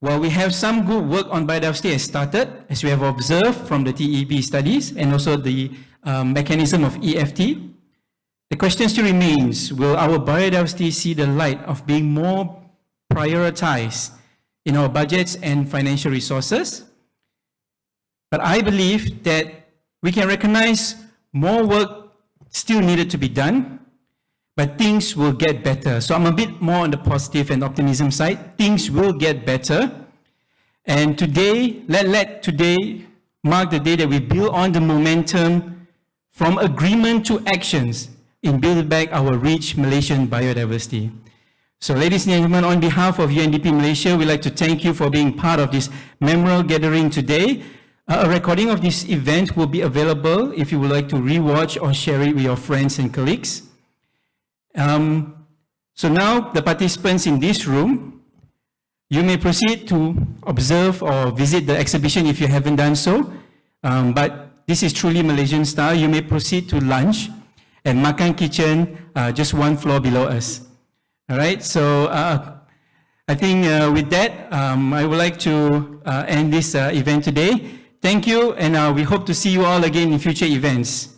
S1: while we have some good work on biodiversity has started, as we have observed from the TEEB studies and also the mechanism of EFT, the question still remains, will our biodiversity see the light of being more prioritized in our budgets and financial resources? But I believe that we can recognize more work still needed to be done, but things will get better. So I'm a bit more on the positive and optimism side. Things will get better. And today, let today mark the day that we build on the momentum from agreement to actions in building back our rich Malaysian biodiversity. So ladies and gentlemen, on behalf of UNDP Malaysia, we'd like to thank you for being part of this memorable gathering today. A recording of this event will be available if you would like to rewatch or share it with your friends and colleagues. So now the participants in this room, you may proceed to observe or visit the exhibition if you haven't done so. But this is truly Malaysian style. You may proceed to lunch at Makan Kitchen, just 1 floor below us. All right, so I think with that, I would like to end this event today. Thank you, and we hope to see you all again in future events.